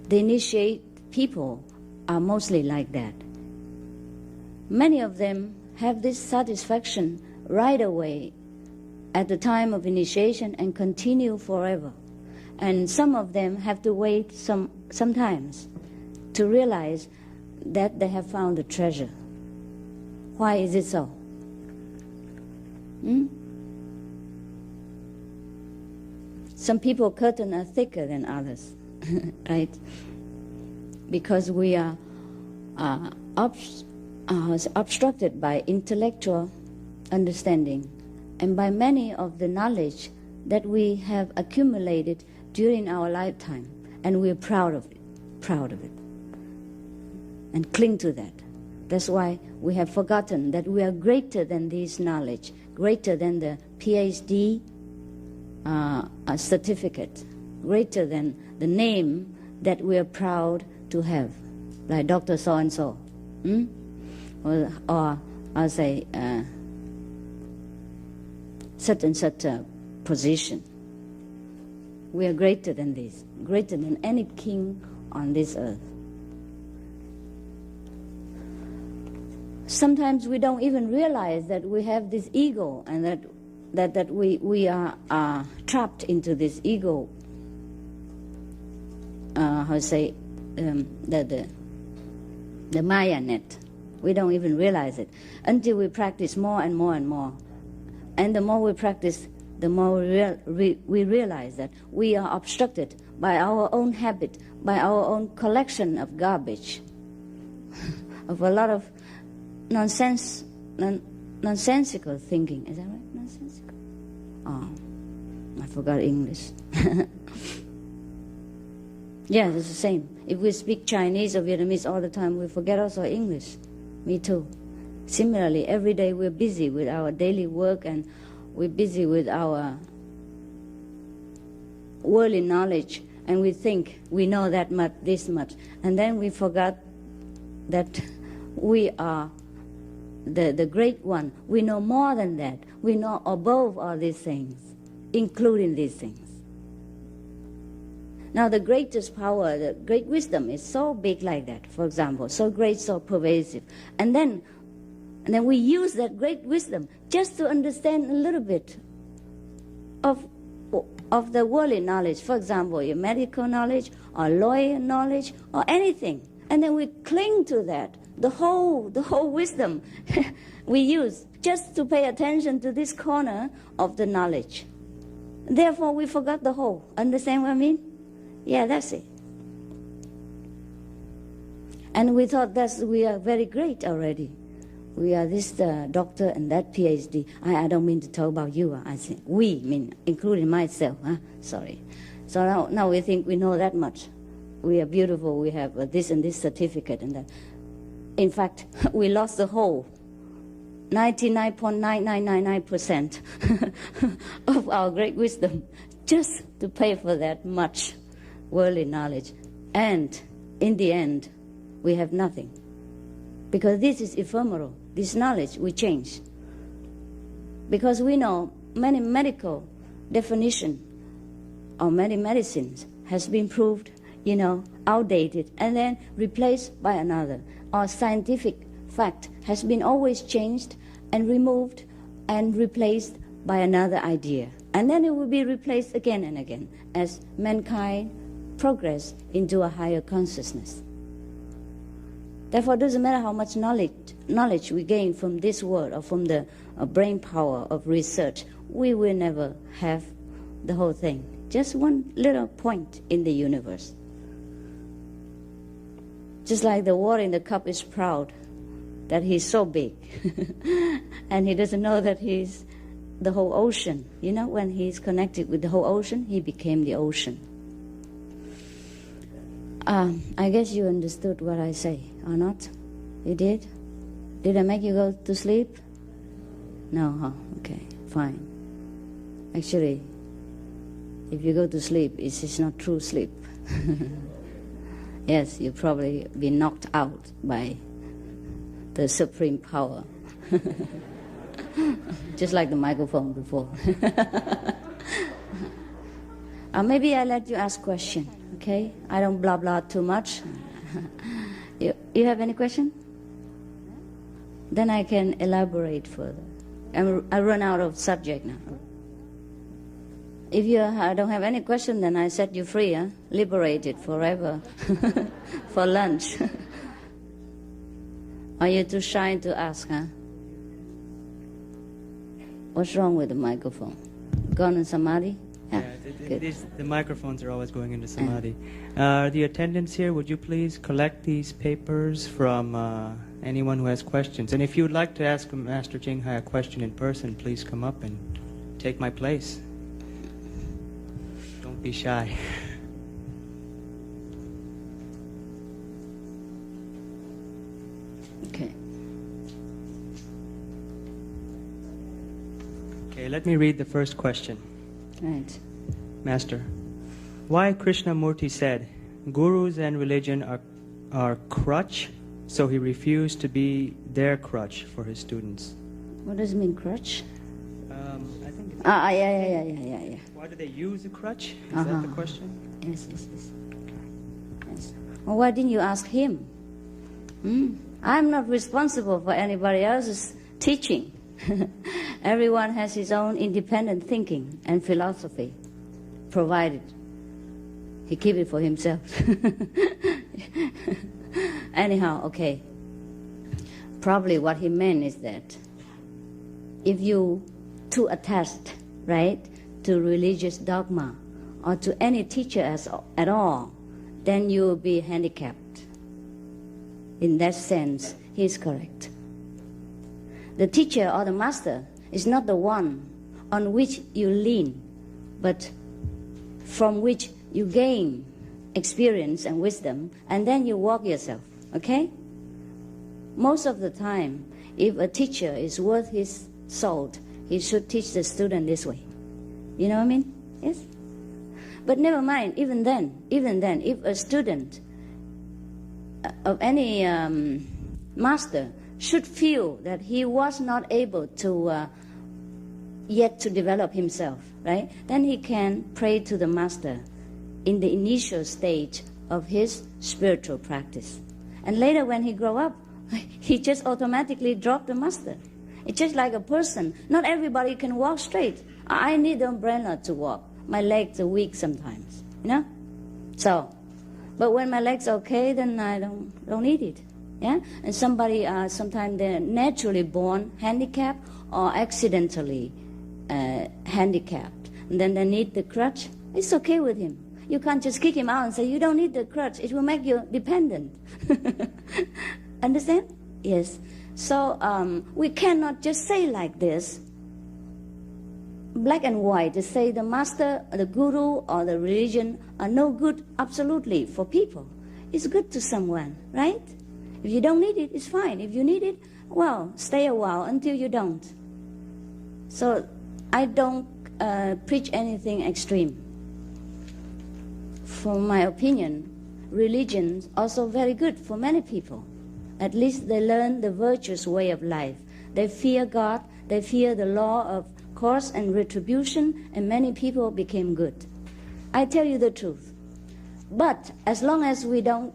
The initiate people are mostly like that. Many of them have this satisfaction right away at the time of initiation and continue forever. And some of them have to wait sometimes to realize that they have found a treasure. Why is it so? Some people's curtains are thicker than others, right? Because we are obstructed by intellectual understanding and by many of the knowledge that we have accumulated during our lifetime, and we're proud of it, and cling to that. That's why we have forgotten that we are greater than this knowledge, greater than the PhD certificate, greater than the name that we are proud to have, like Dr. So-and-so, or I'll say such and such a position. We are greater than this, greater than any king on this earth. Sometimes we don't even realize that we have this ego, and that we are trapped into this ego. The Maya net. We don't even realize it until we practice more and more and more. And the more we practice, the more we realize that we are obstructed by our own habit, by our own collection of garbage, of a lot of nonsensical thinking. Is that right? Nonsensical? Oh, I forgot English. Yeah, it's the same. If we speak Chinese or Vietnamese all the time, we forget also English. Me too. Similarly, every day we're busy with our daily work, and we're busy with our worldly knowledge, and we think we know that much, this much, and then we forgot that we are the great one. We know more than that. We know above all these things, including these things. Now the greatest power, the great wisdom is so big like that, for example, so great, so pervasive. And then we use that great wisdom just to understand a little bit of the worldly knowledge, for example, your medical knowledge or lawyer knowledge or anything. And then we cling to that, the whole wisdom we use just to pay attention to this corner of the knowledge. Therefore, we forgot the whole. Understand what I mean? Yeah, that's it. And we thought we are very great already. We are this doctor and that PhD. I don't mean to talk about you. I say we, mean including myself. Sorry. So now we think we know that much. We are beautiful. We have this and this certificate and that. In fact, we lost the whole 99.9999% of our great wisdom just to pay for that much worldly knowledge. And in the end, we have nothing. Because this is ephemeral. This knowledge will change. Because we know many medical definition or many medicines has been proved, outdated and then replaced by another. Or scientific fact has been always changed and removed and replaced by another idea. And then it will be replaced again and again as mankind progress into a higher consciousness. Therefore, it doesn't matter how much knowledge we gain from this world or from the brain power of research, we will never have the whole thing. Just one little point in the universe. Just like the water in the cup is proud that he's so big and he doesn't know that he's the whole ocean. You know, when he's connected with the whole ocean, he became the ocean. I guess you understood what I say, or not? You did? Did I make you go to sleep? No, huh? Okay, fine. Actually, if you go to sleep, it's not true sleep. Yes, you'll probably be knocked out by the supreme power. Just like the microphone before. Maybe I let you ask question, okay? I don't blah blah too much. You have any question? Then I can elaborate further. I run out of subject now. If you don't have any question, then I set you free, huh? Liberated forever for lunch. Are you too shy to ask, huh? What's wrong with the microphone? Gone in samadhi? Yeah, the microphones are always going into samadhi. The attendants here, would you please collect these papers from anyone who has questions? And if you would like to ask Master Ching Hai a question in person, please come up and take my place. Don't be shy. Okay. Okay, let me read the first question. Right. Master, why Krishnamurti said gurus and religion are crutch, so he refused to be their crutch for his students? What does it mean, crutch? I think it's Yeah. why do they use a crutch? Is that the question? Yes. Well, why didn't you ask him? I'm not responsible for anybody else's teaching. Everyone has his own independent thinking and philosophy, provided he keep it for himself. Anyhow, okay. Probably what he meant is that if you too attached, right, to religious dogma or to any teacher at all, then you will be handicapped. In that sense, he is correct. The teacher or the master is not the one on which you lean, but from which you gain experience and wisdom, and then you walk yourself, okay? Most of the time, if a teacher is worth his salt, he should teach the student this way. You know what I mean? Yes? But never mind, even then, if a student of any master should feel that he was not able to yet to develop himself, right? Then he can pray to the master in the initial stage of his spiritual practice. And later when he grow up, he just automatically drop the master. It's just like a person. Not everybody can walk straight. I need the umbrella to walk. My legs are weak sometimes, you know? So, but when my legs are okay, then I don't need it. Yeah? And somebody, sometimes they're naturally born handicapped or accidentally handicapped. And then they need the crutch. It's okay with him. You can't just kick him out and say, you don't need the crutch. It will make you dependent. Understand? Yes. So we cannot just say like this, black and white, to say the master, the guru, or the religion are no good absolutely for people. It's good to someone, right? If you don't need it, it's fine. If you need it, well, stay a while until you don't. So I don't preach anything extreme. For my opinion, religion also very good for many people. At least they learn the virtuous way of life. They fear God, they fear the law of cause and retribution, and many people became good. I tell you the truth. But as long as we know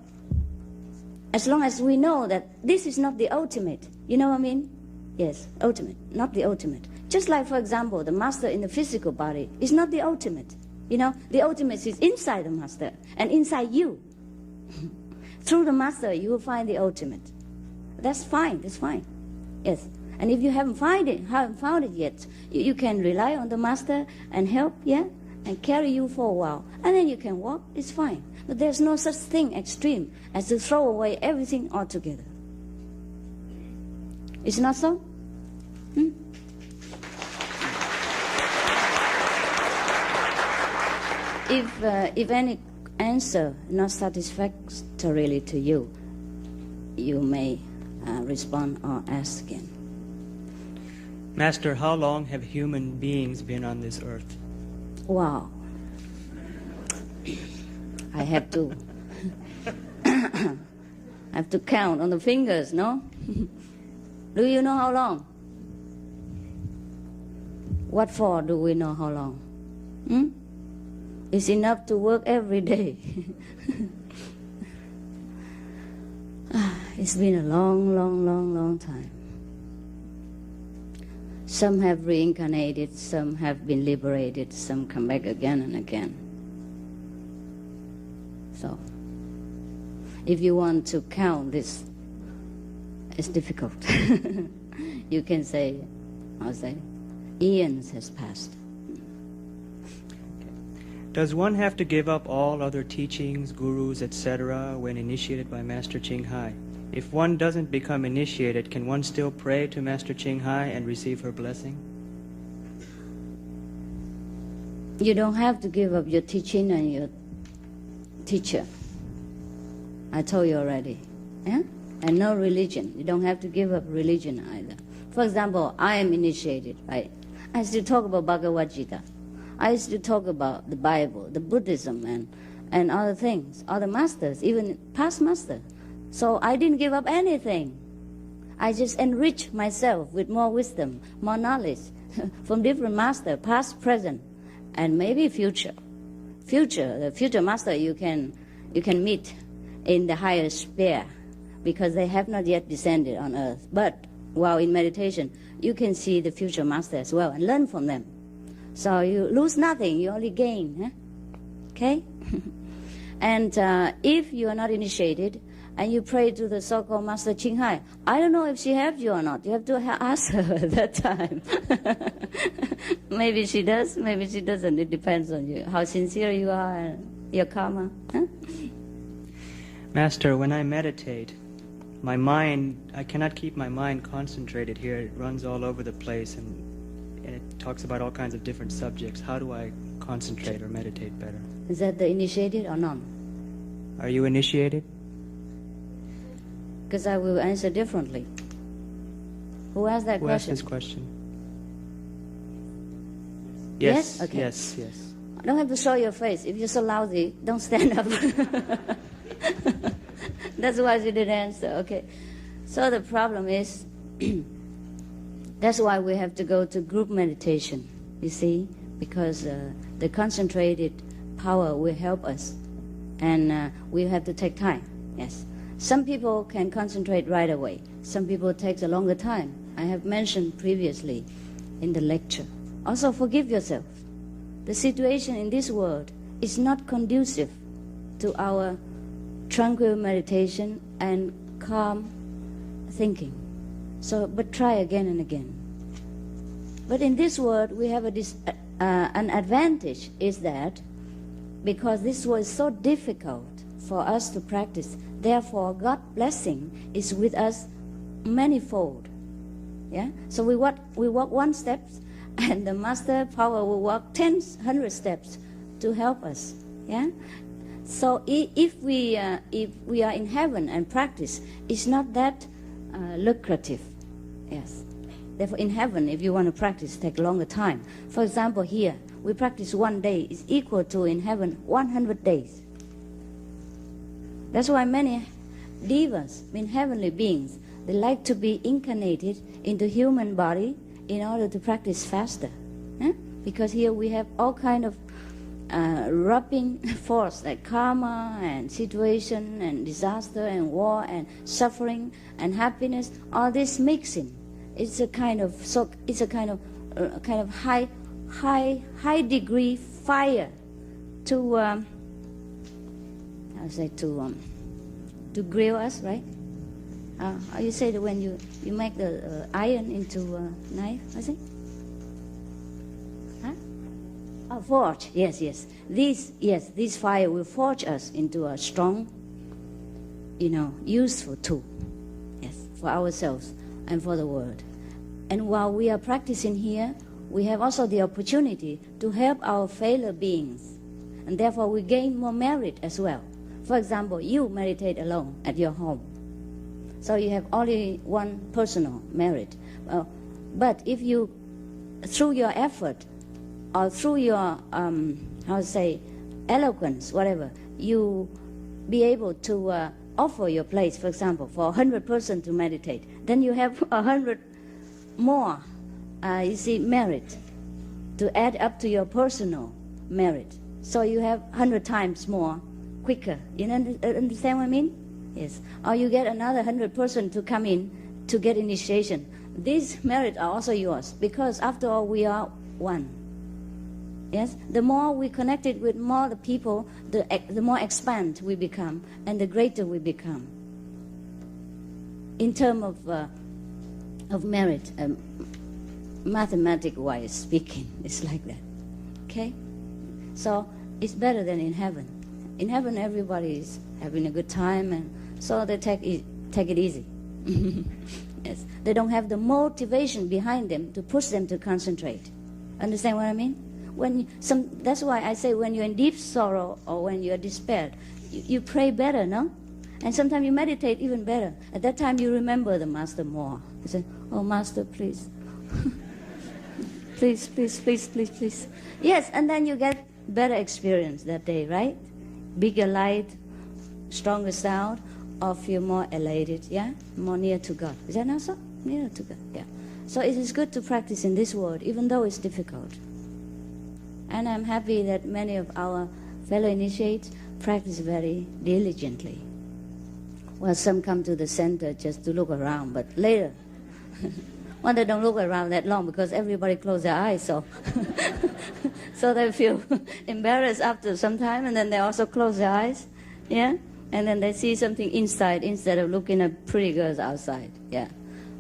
that this is not the ultimate, you know what I mean? Yes, ultimate, not the ultimate. Just like, for example, the master in the physical body is not the ultimate. You know, the ultimate is inside the master and inside you. Through the master, you will find the ultimate. That's fine. That's fine. Yes. And if you haven't found it yet, you can rely on the master and help, yeah, and carry you for a while, and then you can walk. It's fine. But there's no such thing extreme as to throw away everything altogether. It's not so? If any answer not satisfactorily to you, you may respond or ask again. Master, how long have human beings been on this earth? Wow. I have to count on the fingers, no? Do you know how long? What for do we know how long? It's enough to work every day. It's been a long time. Some have reincarnated, some have been liberated, some come back again and again. So, if you want to count this, it's difficult. You can say, I'll say, eons has passed. Does one have to give up all other teachings, gurus, etc. when initiated by Master Ching Hai? If one doesn't become initiated, can one still pray to Master Ching Hai and receive her blessing? You don't have to give up your teaching and your teacher. I told you already. Yeah? And no religion. You don't have to give up religion either. For example, I am initiated, right? I used to talk about Bhagavad Gita. I used to talk about the Bible, the Buddhism, and other things, other masters, even past masters. So I didn't give up anything. I just enriched myself with more wisdom, more knowledge from different masters, past, present, and maybe future. The future master you can meet in the higher sphere because they have not yet descended on earth. But while in meditation, you can see the future master as well and learn from them. So you lose nothing, you only gain. Huh? Okay? And if you are not initiated, and you pray to the so-called Master Ching Hai, I don't know if she helped you or not. You have to ask her at that time. Maybe she does, maybe she doesn't. It depends on you, how sincere you are and your karma. Huh? Master, when I meditate, my mind, I cannot keep my mind concentrated here. It runs all over the place and it talks about all kinds of different subjects. How do I concentrate or meditate better? Is that the initiated or not? Are you initiated? Because I will answer differently. Who asked that question? Who asked this question? Yes. Okay. Yes. Don't have to show your face. If you're so lousy, don't stand up. That's why she didn't answer. Okay. So the problem is, that's why we have to go to group meditation, you see, because the concentrated power will help us. And we have to take time, yes. Some people can concentrate right away. Some people it takes a longer time. I have mentioned previously in the lecture. Also forgive yourself. The situation in this world is not conducive to our tranquil meditation and calm thinking. So, but try again and again. But in this world, we have an advantage is that because this was so difficult for us to practice, therefore God's blessing is with us manifold. Yeah. So we walk one step, and the master power will walk 10, 100 steps to help us. Yeah. So if we are in heaven and practice, it's not that lucrative. Yes. Therefore, in heaven, if you want to practice, take longer time. For example, here we practice 1 day is equal to in heaven 100 days. That's why many devas, heavenly beings, they like to be incarnated into human body in order to practice faster. Because here we have all kind of rubbing force like karma and situation and disaster and war and suffering and happiness. All this mixing. It's a kind of high degree fire to grill us, right? How you say that when you make the iron into a knife? What's it? Huh? Oh, forge. Yes. This fire will forge us into a strong, useful tool. Yes, for ourselves and for the world. And while we are practicing here, we have also the opportunity to help our fellow beings, and therefore we gain more merit as well. For example, you meditate alone at your home, so you have only one personal merit. But if you, through your effort or through your eloquence, whatever, you be able to offer your place, for example, for 100 persons to meditate, then you have 100 more, merit to add up to your personal merit. So you have 100 times more quicker. You understand what I mean? Yes. Or you get another 100 persons to come in to get initiation. These merits are also yours, because after all, we are one. Yes. The more we connected with more the people, the more expand we become, and the greater we become. In terms of merit, mathematic-wise speaking, it's like that. Okay. So it's better than in heaven. In heaven, everybody is having a good time, and so they take it easy. Yes, they don't have the motivation behind them to push them to concentrate. Understand what I mean? That's why I say when you're in deep sorrow or when you're despair, you pray better, no? And sometimes you meditate even better. At that time, you remember the Master more. You say, "Oh, Master, please." please. Yes, and then you get better experience that day, right? Bigger light, stronger sound, or feel more elated, yeah? More near to God. Is that not so? Near to God, yeah. So it is good to practice in this world, even though it's difficult. And I'm happy that many of our fellow initiates practice very diligently. Well, some come to the center just to look around, but later, well, they don't look around that long because everybody close their eyes, so so they feel embarrassed after some time, and then they also close their eyes, yeah? And then they see something inside instead of looking at pretty girls outside, yeah?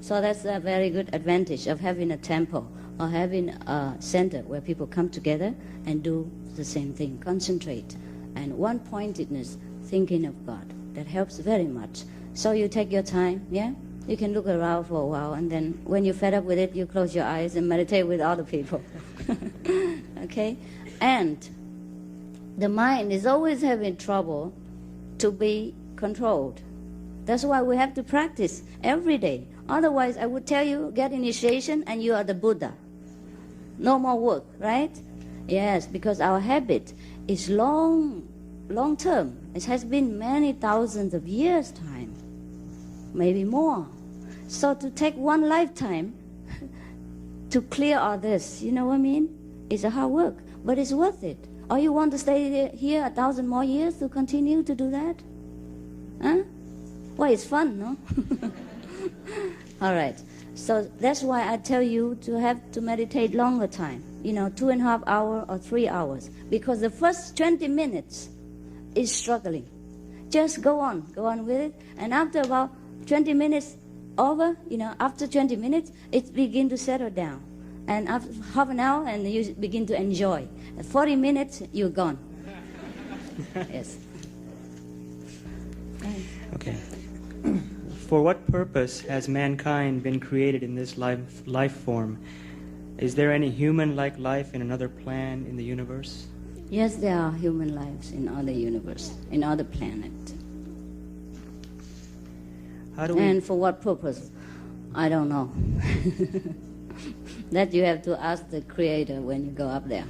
So that's a very good advantage of having a temple or having a center where people come together and do the same thing, concentrate, and one-pointedness, thinking of God. That helps very much. So you take your time, yeah? You can look around for a while, and then when you're fed up with it, you close your eyes and meditate with other people. Okay? And the mind is always having trouble to be controlled. That's why we have to practice every day. Otherwise, I would tell you, get initiation and you are the Buddha. No more work, right? Yes, because our habit is long term. It has been many thousands of years' time, maybe more. So to take one lifetime to clear all this, you know what I mean? It's a hard work, but it's worth it. Or you want to stay here 1,000 more years to continue to do that? Huh? Well, it's fun, no? All right. So that's why I tell you to have to meditate longer time, 2.5 hours or 3 hours, because the first 20 minutes is struggling. Just go on with it, and after about 20 minutes over, after 20 minutes, it begins to settle down. And after half an hour, and you begin to enjoy. At 40 minutes, you're gone. Yes. Okay. For what purpose has mankind been created in this life form? Is there any human-like life in another plan in the universe? Yes, there are human lives in other universe, in other planet. And for what purpose? I don't know. That you have to ask the Creator when you go up there.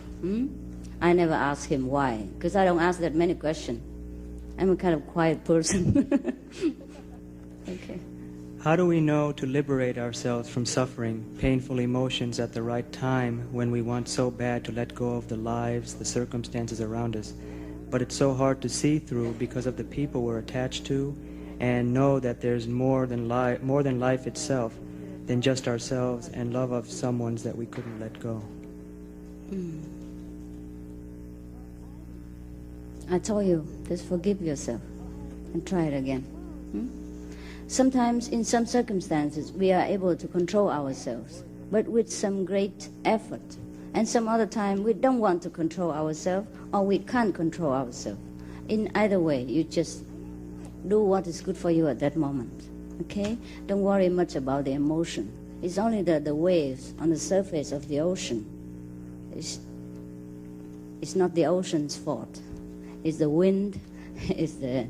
I never ask him why, because I don't ask that many questions. I'm a kind of quiet person. Okay. How do we know to liberate ourselves from suffering, painful emotions at the right time when we want so bad to let go of the lives, the circumstances around us, but it's so hard to see through because of the people we're attached to, and know that there's more than life itself, than just ourselves and love of someones that we couldn't let go? I told you, just forgive yourself and try it again. Sometimes in some circumstances we are able to control ourselves, but with some great effort. And some other time we don't want to control ourselves, or we can't control ourselves. In either way, you just do what is good for you at that moment. Okay? Don't worry much about the emotion. It's only the waves on the surface of the ocean. It's not the ocean's fault. It's the wind. It's the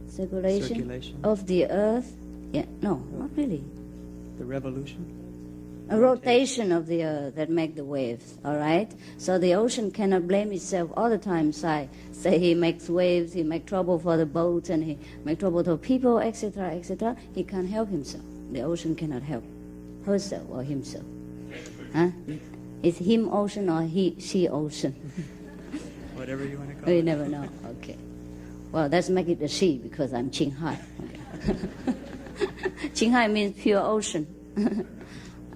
circulation of the earth. Yeah, no, not really. The revolution? A rotation of the earth that make the waves, all right? So the ocean cannot blame itself all the time. Say he makes waves, he make trouble for the boats, and he make trouble to people, etc., etc. He can't help himself. The ocean cannot help herself or himself. Huh? Is him ocean or she ocean? Whatever you want to call it. it. You never know. Okay. Well, let's make it a she because I'm Qinghai. Okay. Qinghai means pure ocean.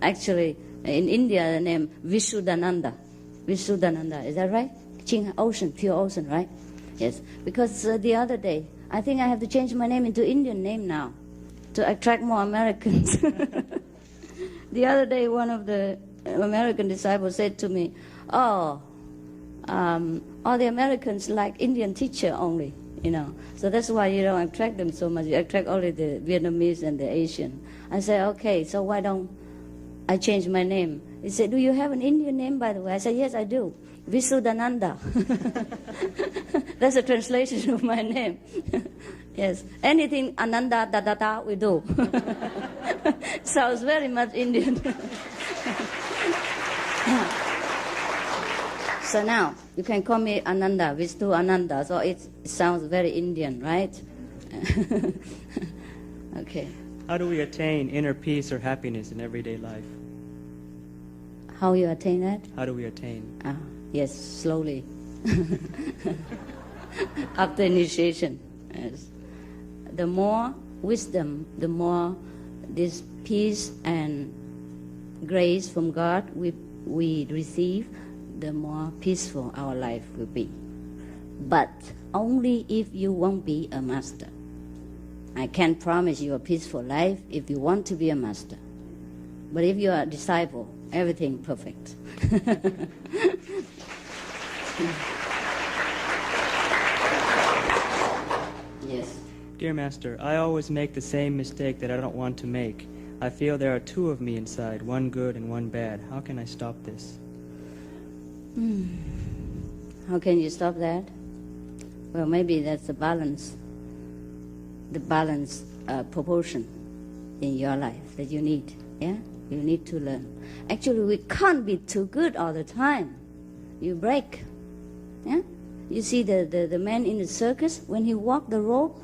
Actually, in India, the name Vishuddhananda. Vishuddhananda, is that right? Qinghai, ocean, pure ocean, right? Yes. Because the other day, I think I have to change my name into Indian name now to attract more Americans. The other day, one of the American disciples said to me, all the Americans like Indian teacher only, you know. So that's why you don't attract them so much. You attract only the Vietnamese and the Asian. I said, okay, so why don't I change my name? He said, do you have an Indian name, by the way? I said, yes, I do. Vishuddhananda. That's a translation of my name. Yes. Anything Ananda, da, we do. Sounds very much Indian. So now, you can call me Ananda, Vishnu Ananda, so it sounds very Indian, right? Okay. How do we attain inner peace or happiness in everyday life? How you attain that? How do we attain? Yes, slowly. After initiation. Yes. The more wisdom, the more this peace and grace from God we receive, the more peaceful our life will be. But only if you won't be a master. I can't promise you a peaceful life if you want to be a master. But if you are a disciple, everything perfect. Yes. Dear Master, I always make the same mistake that I don't want to make. I feel there are two of me inside, one good and one bad. How can I stop this? How can you stop that? Well, maybe that's the balance proportion in your life that you need. Yeah, you need to learn. Actually, we can't be too good all the time. You break. Yeah, you see the man in the circus when he walk the rope.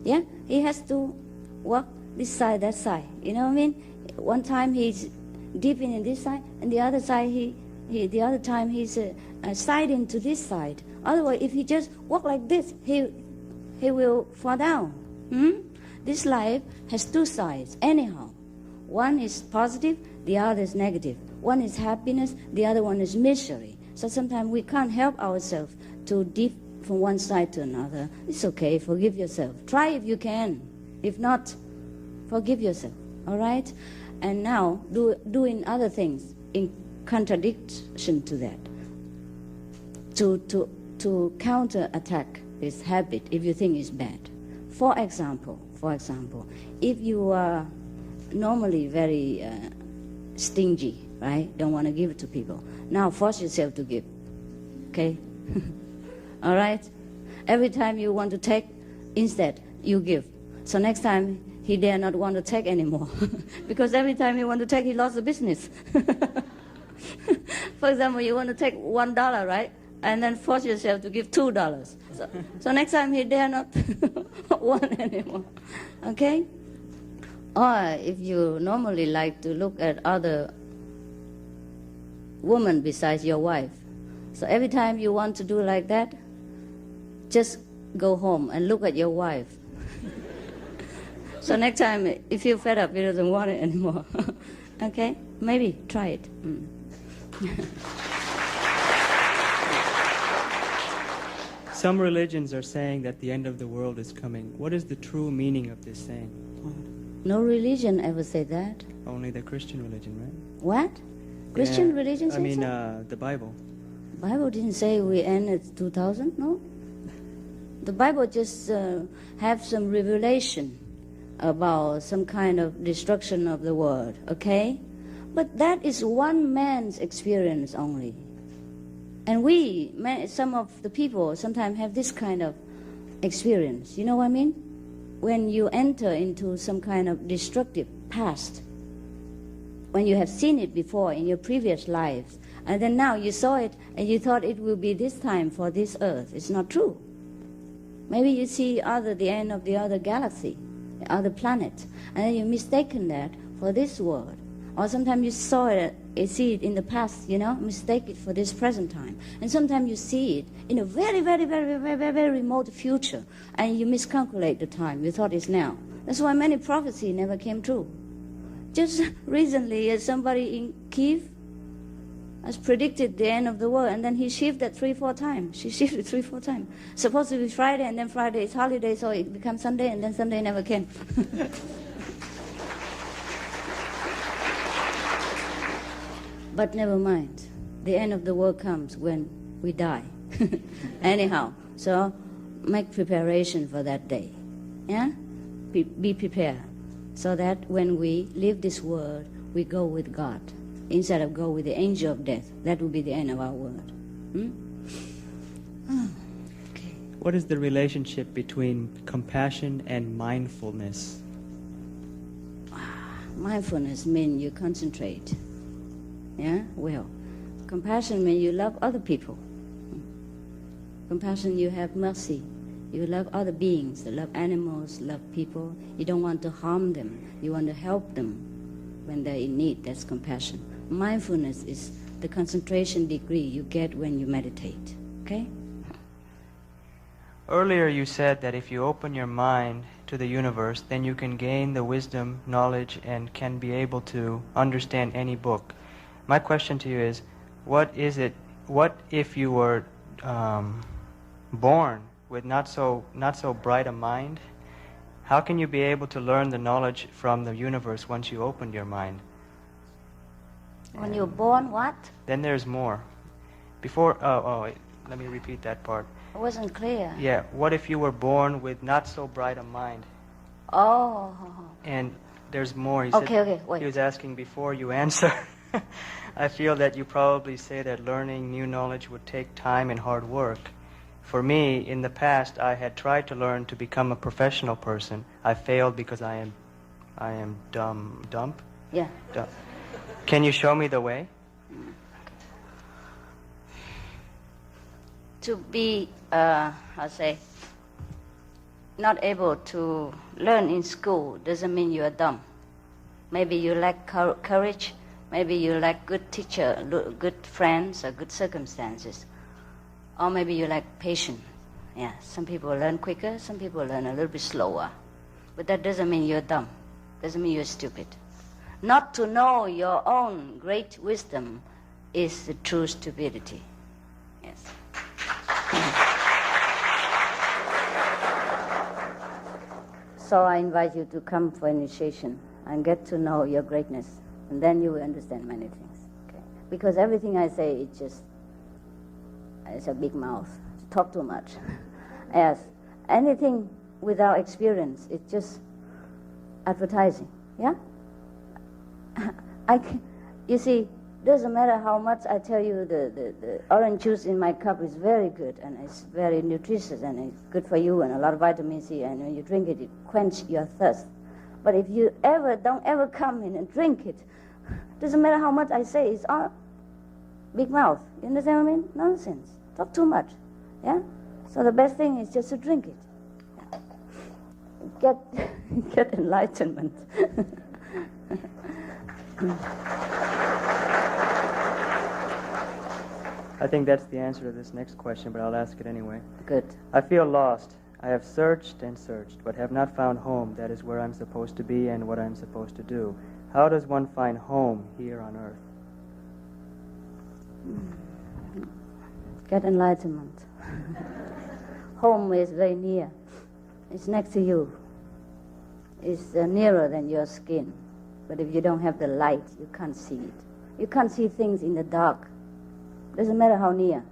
Yeah, he has to walk this side, that side. You know what I mean? One time he's dipping in this side, and the other side the other time he's siding to this side. Otherwise, if he just walk like this, he will fall down. This life has two sides anyhow. One is positive, the other is negative. One is happiness, the other one is misery. So sometimes we can't help ourselves to dip from one side to another. It's okay, forgive yourself. Try if you can. If not, forgive yourself. All right? And now, doing other things in contradiction to that. To counter-attack this habit if you think it's bad. For example, if you are normally very stingy, right? Don't want to give it to people. Now force yourself to give. Okay? All right? Every time you want to take, instead you give. So next time he dare not want to take anymore. Because every time he want to take, he lost the business. For example, you want to take $1, right? And then force yourself to give $2. So next time he dare not want anymore. Okay? Or if you normally like to look at other women besides your wife, so every time you want to do like that, just go home and look at your wife. So next time, if you fed up, he doesn't want it anymore. Okay? Maybe try it. Some religions are saying that the end of the world is coming. What is the true meaning of this saying? No religion ever said that. Only the Christian religion, right? What? Christian Yeah, religion I says mean, that? the Bible. Bible didn't say we end at 2000, no? The Bible just have some revelation about some kind of destruction of the world, okay? But that is one man's experience only. And some of the people sometimes have this kind of experience. You know what I mean? When you enter into some kind of destructive past, when you have seen it before in your previous lives, and then now you saw it and you thought it will be this time for this earth. It's not true. Maybe you see the end of the other galaxy, the other planet, and then you mistaken that for this world. Or sometimes you see it in the past, mistake it for this present time. And sometimes you see it in a very, very, very, very, very, very remote future, and you miscalculate the time. You thought it's now. That's why many prophecies never came true. Just recently, somebody in Kiev has predicted the end of the world, and then he shifted 3-4 times. She shifted 3-4 times. Supposed to be Friday, and then Friday is holiday, so it becomes Sunday, and then Sunday never came. But never mind. The end of the world comes when we die. Anyhow, so make preparation for that day. Yeah? Be prepared. So that when we leave this world, we go with God. Instead of go with the angel of death. That will be the end of our world. Okay. What is the relationship between compassion and mindfulness? Mindfulness means you concentrate. Yeah? Well, compassion means you love other people. Compassion, you have mercy. You love other beings. You love animals, love people. You don't want to harm them. You want to help them when they're in need. That's compassion. Mindfulness is the concentration degree you get when you meditate. Okay? Earlier you said that if you open your mind to the universe, then you can gain the wisdom, knowledge, and can be able to understand any book. My question to you is, what if you were born with not so bright a mind? How can you be able to learn the knowledge from the universe once you opened your mind? When you're born, what? Then there's more. Let me repeat that part. It wasn't clear. Yeah, what if you were born with not so bright a mind? Oh. And there's more. Okay, wait. He was asking before you answer. I feel that you probably say that learning new knowledge would take time and hard work. For me, in the past, I had tried to learn to become a professional person. I failed because I am dumb. Yeah. Dumb. Can you show me the way? To be, not able to learn in school doesn't mean you are dumb. Maybe you lack courage. Maybe you lack good teacher, good friends, or good circumstances. Or maybe you lack patience. Yeah, some people learn quicker, some people learn a little bit slower. But that doesn't mean you're dumb. Doesn't mean you're stupid. Not to know your own great wisdom is the true stupidity. Yes. So I invite you to come for initiation and get to know your greatness. And then you will understand many things. Okay? Because everything I say, it's a big mouth. Talk too much. Yes. Anything without experience, it's just advertising. Yeah? You see, doesn't matter how much I tell you the orange juice in my cup is very good and it's very nutritious and it's good for you and a lot of vitamin C, and when you drink it, it quenches your thirst. But if you don't ever come in and drink it, doesn't matter how much I say, it's all big mouth. You understand what I mean? Nonsense. Talk too much. Yeah? So the best thing is just to drink it. Yeah. Get enlightenment. I think that's the answer to this next question, but I'll ask it anyway. Good. I feel lost. I have searched and searched, but have not found home. That is where I'm supposed to be and what I'm supposed to do. How does one find home here on earth? Get enlightenment. Home is very near. It's next to you. It's nearer than your skin. But if you don't have the light, you can't see it. You can't see things in the dark. Doesn't matter how near.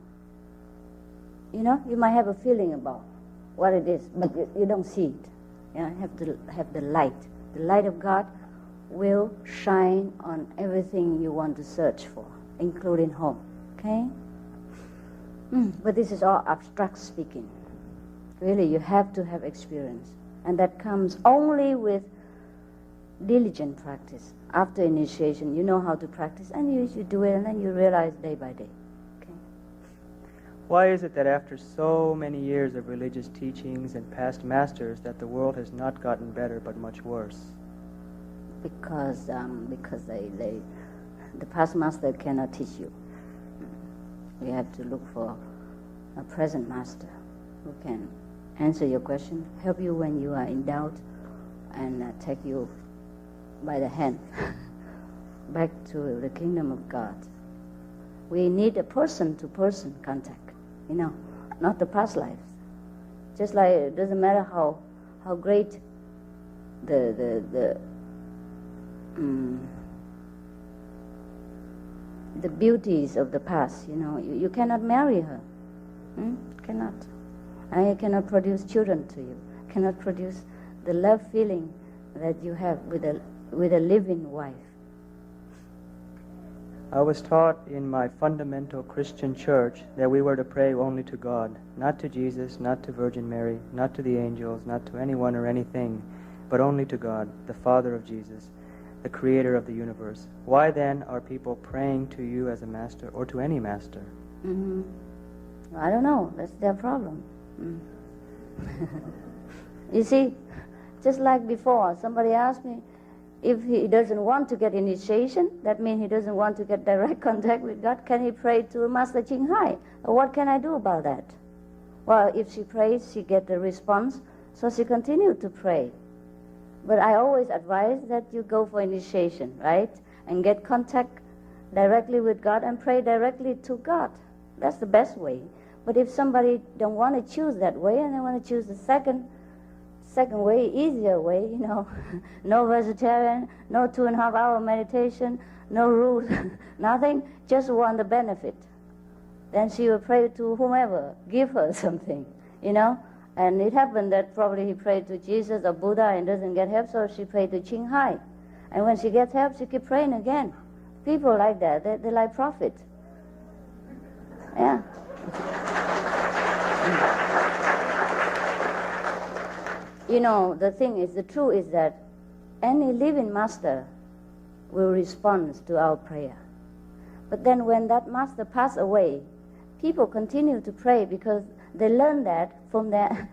You know, you might have a feeling about what it is, but you don't see it. You know, you have to have the light. The light of God will shine on everything you want to search for, including home. Okay? But this is all abstract speaking. Really, you have to have experience. And that comes only with diligent practice. After initiation, you know how to practice, and you do it, and then you realize day by day. Okay? Why is it that after so many years of religious teachings and past masters that the world has not gotten better but much worse? Because the past master cannot teach you. You have to look for a present master who can answer your question, help you when you are in doubt, and take you by the hand back to the kingdom of God. We need a person-to-person contact, you know, not the past lives. Just like it doesn't matter how great the beauties of the past, you know, you cannot marry her. Cannot. And you cannot produce children to you. Cannot produce the love feeling that you have with a living wife. I was taught in my fundamental Christian church that we were to pray only to God, not to Jesus, not to Virgin Mary, not to the angels, not to anyone or anything, but only to God, the Father of Jesus, the creator of the universe. Why then are people praying to you as a master or to any master? I don't know. That's their problem. You see, just like before, somebody asked me if he doesn't want to get initiation, that means he doesn't want to get direct contact with God, can he pray to Master Ching Hai? What can I do about that? Well, if she prays, she gets the response, so she continued to pray. But I always advise that you go for initiation, right? And get contact directly with God and pray directly to God. That's the best way. But if somebody don't want to choose that way and they want to choose the second way, easier way, you know, no vegetarian, no 2.5 hour meditation, no rules, nothing, just want the benefit. Then she will pray to whomever, give her something, you know. And it happened that probably he prayed to Jesus or Buddha and doesn't get help, so she prayed to Ching Hai. And when she gets help, she keep praying again. People like that, they like profit. Yeah. You know, the truth is that any living master will respond to our prayer. But then when that master passes away, people continue to pray because they learn that from their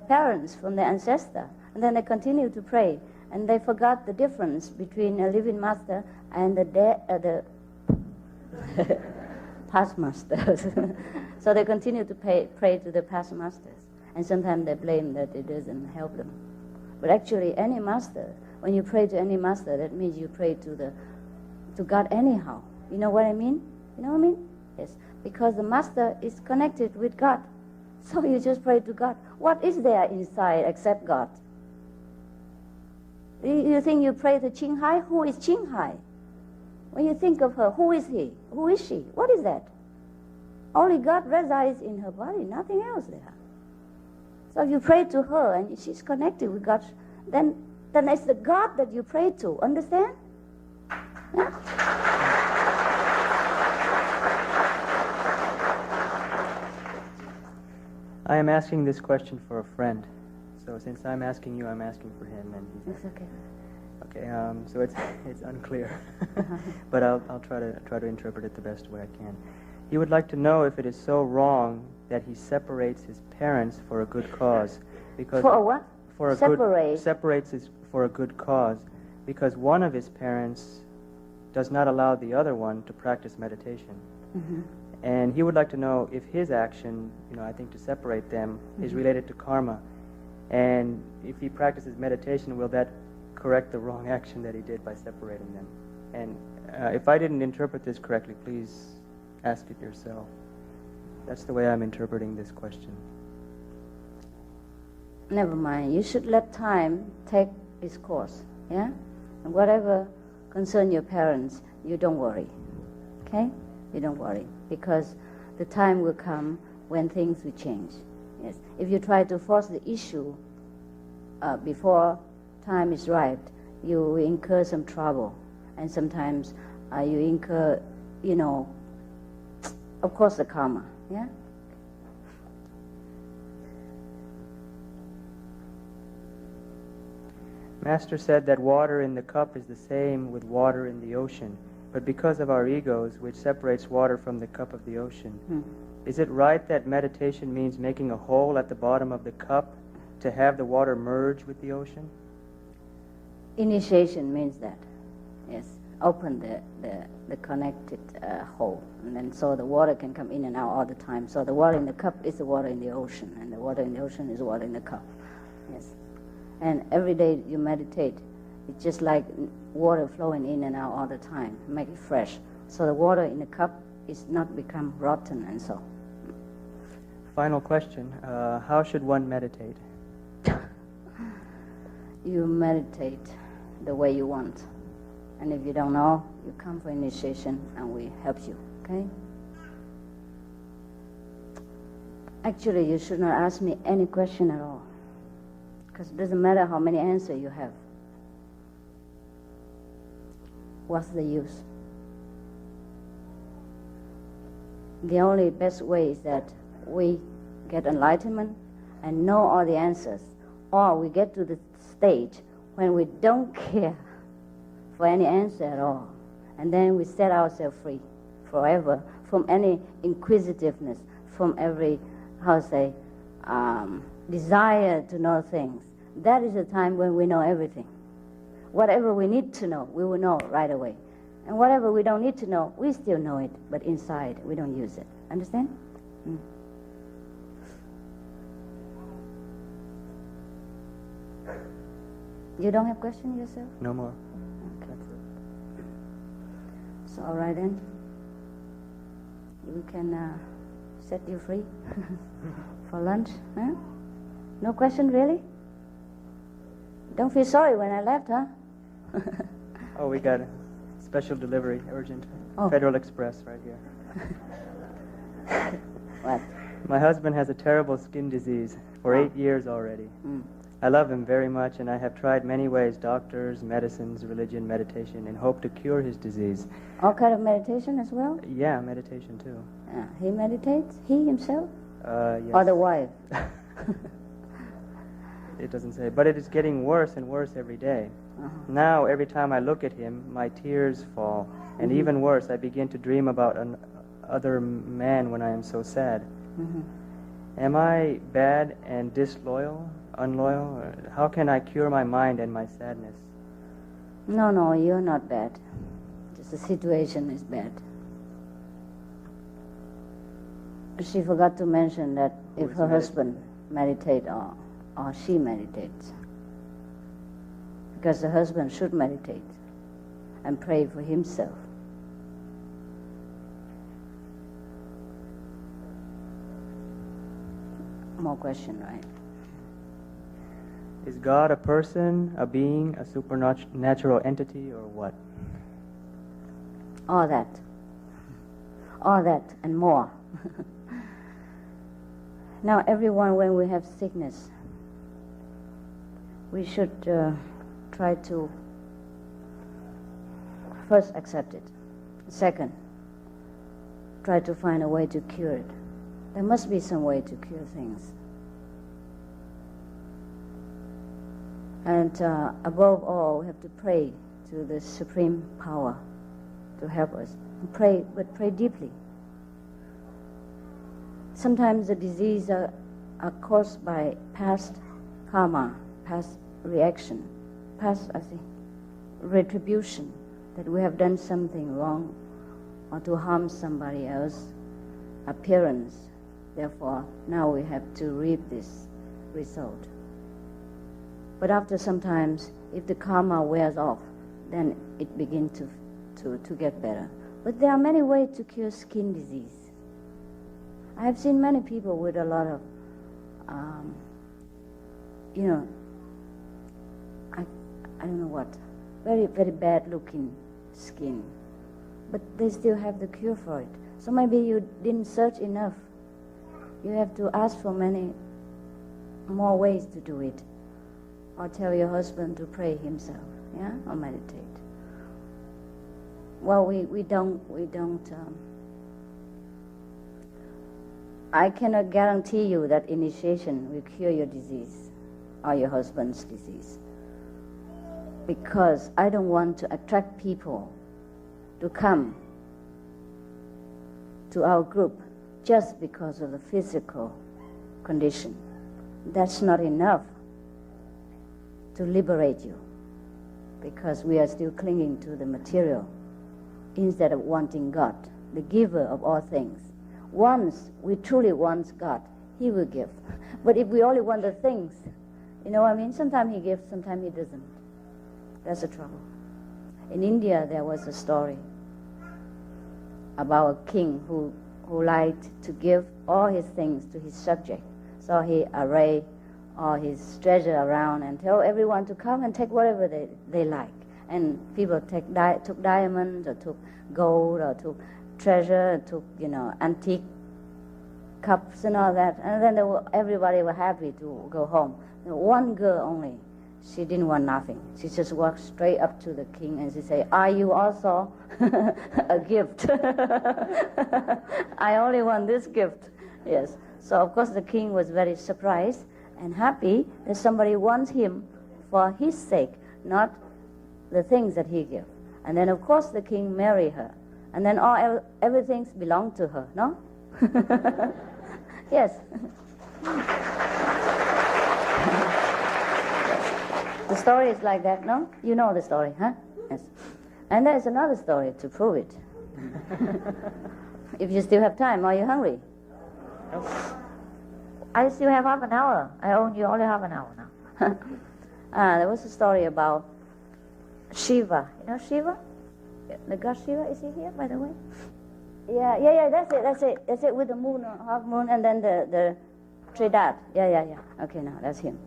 parents, from their ancestor. And then they continue to pray. And they forgot the difference between a living master and the past masters. So they continue to pray to the past masters. And sometimes they blame that it doesn't help them. But actually, any master, when you pray to any master, that means you pray to God anyhow. You know what I mean? You know what I mean? Yes. Because the master is connected with God. So you just pray to God. What is there inside except God? You think you pray to Ching Hai? Who is Ching Hai? When you think of her, who is he? Who is she? What is that? Only God resides in her body, nothing else there. So if you pray to her and she's connected with God, then it's the God that you pray to. Understand? Yeah? I am asking this question for a friend. So since I'm asking you, I'm asking for him. And he's It's okay. Okay, so it's unclear, but I'll try to interpret it the best way I can. He would like to know if it is so wrong that he separates his parents for a good cause, because For a what? for a separates his for a good cause, because one of his parents does not allow the other one to practice meditation. And he would like to know if his action, I think to separate them, is related to karma, and if he practices meditation, will that correct the wrong action that he did by separating them? And if I didn't interpret this correctly, please ask it yourself. That's the way I'm interpreting this question. never mind. You should let time take its course. Yeah? And whatever concern your parents, you don't worry. Okay? You don't worry. Because the time will come when things will change. Yes. If you try to force the issue before time is ripe, you will incur some trouble. And sometimes you incur, of course, the karma. Yeah? Master said that water in the cup is the same with water in the ocean, but because of our egos, which separates water from the cup of the ocean, is it right that meditation means making a hole at the bottom of the cup to have the water merge with the ocean? Initiation means that, yes. Open the connected hole, and then so the water can come in and out all the time. So the water in the cup is the water in the ocean, and the water in the ocean is water in the cup. Yes. And every day you meditate, it's just like water flowing in and out all the time, make it fresh. So the water in the cup is not become rotten and so. Final question, how should one meditate? You meditate the way you want. And if you don't know, you come for initiation and we help you, okay? Actually, you should not ask me any question at all. Because it doesn't matter how many answers you have. What's the use? The only best way is that we get enlightenment and know all the answers, or we get to the stage when we don't care for any answer at all, and then we set ourselves free forever from any inquisitiveness, from every, desire to know things. That is the time when we know everything. Whatever we need to know, we will know right away. And whatever we don't need to know, we still know it, but inside we don't use it. Understand? You don't have question yourself? No more. Okay. That's it. So all right then. We can set you free for lunch. Huh? No question really? Don't feel sorry when I left, huh? Oh, we got a special delivery, urgent. Oh. Federal Express right here. What? My husband has a terrible skin disease for 8 years already. I love him very much, and I have tried many ways, doctors, medicines, religion, meditation, in hope to cure his disease. All kind of meditation as well? Yeah, meditation too. He meditates? He himself? Yes. Or the wife? It doesn't say, but it is getting worse and worse every day. Now, every time I look at him, my tears fall, and even worse, I begin to dream about another man when I am so sad. Am I bad and disloyal, unloyal? How can I cure my mind and my sadness? No, you're not bad. Just the situation is bad. She forgot to mention that if her husband meditates or she meditates, because the husband should meditate and pray for himself. More question, right? Is God a person, a being, a supernatural entity, or what? All that and more. Now, everyone, when we have sickness, we should try to first accept it. Second, try to find a way to cure it. There must be some way to cure things. And above all, we have to pray to the Supreme Power to help us. Pray, but pray deeply. Sometimes the diseases are caused by past karma, past reaction, past retribution, that we have done something wrong or to harm somebody else, appearance. Therefore, now we have to reap this result. But after some times, if the karma wears off, then it begins to get better. But there are many ways to cure skin disease. I have seen many people with a lot of you know, I don't know what, very, very bad looking skin. But they still have the cure for it. So maybe you didn't search enough. You have to ask for many more ways to do it. Or tell your husband to pray himself, yeah, or meditate. Well, we don't. I cannot guarantee you that initiation will cure your disease or your husband's disease, because I don't want to attract people to come to our group just because of the physical condition. That's not enough to liberate you, because we are still clinging to the material instead of wanting God, the giver of all things. Once we truly want God, He will give. But if we only want the things, you know what I mean? Sometimes He gives, sometimes He doesn't. That's the trouble. In India, there was a story about a king who liked to give all his things to his subject. So he arrayed all his treasure around and tell everyone to come and take whatever they like. And people took diamonds, or took gold, or took treasure, took, antique cups and all that. And then everybody were happy to go home. One girl only, she didn't want nothing. She just walked straight up to the king and she said, "Are you also a gift?" "I only want this gift." Yes. So of course the king was very surprised and happy that somebody wants him for his sake, not the things that he gives. And then of course the king married her. And then everything belonged to her, no? Yes. The story is like that, no? You know the story, huh? Yes. And there's another story to prove it. If you still have time, are you hungry? Nope. I still have half an hour. I own you only half an hour now. There was a story about Shiva. You know Shiva? The god Shiva, is he here, by the way? Yeah, that's it, with the moon, half moon, and then the Tridad. Yeah. Okay, now that's him.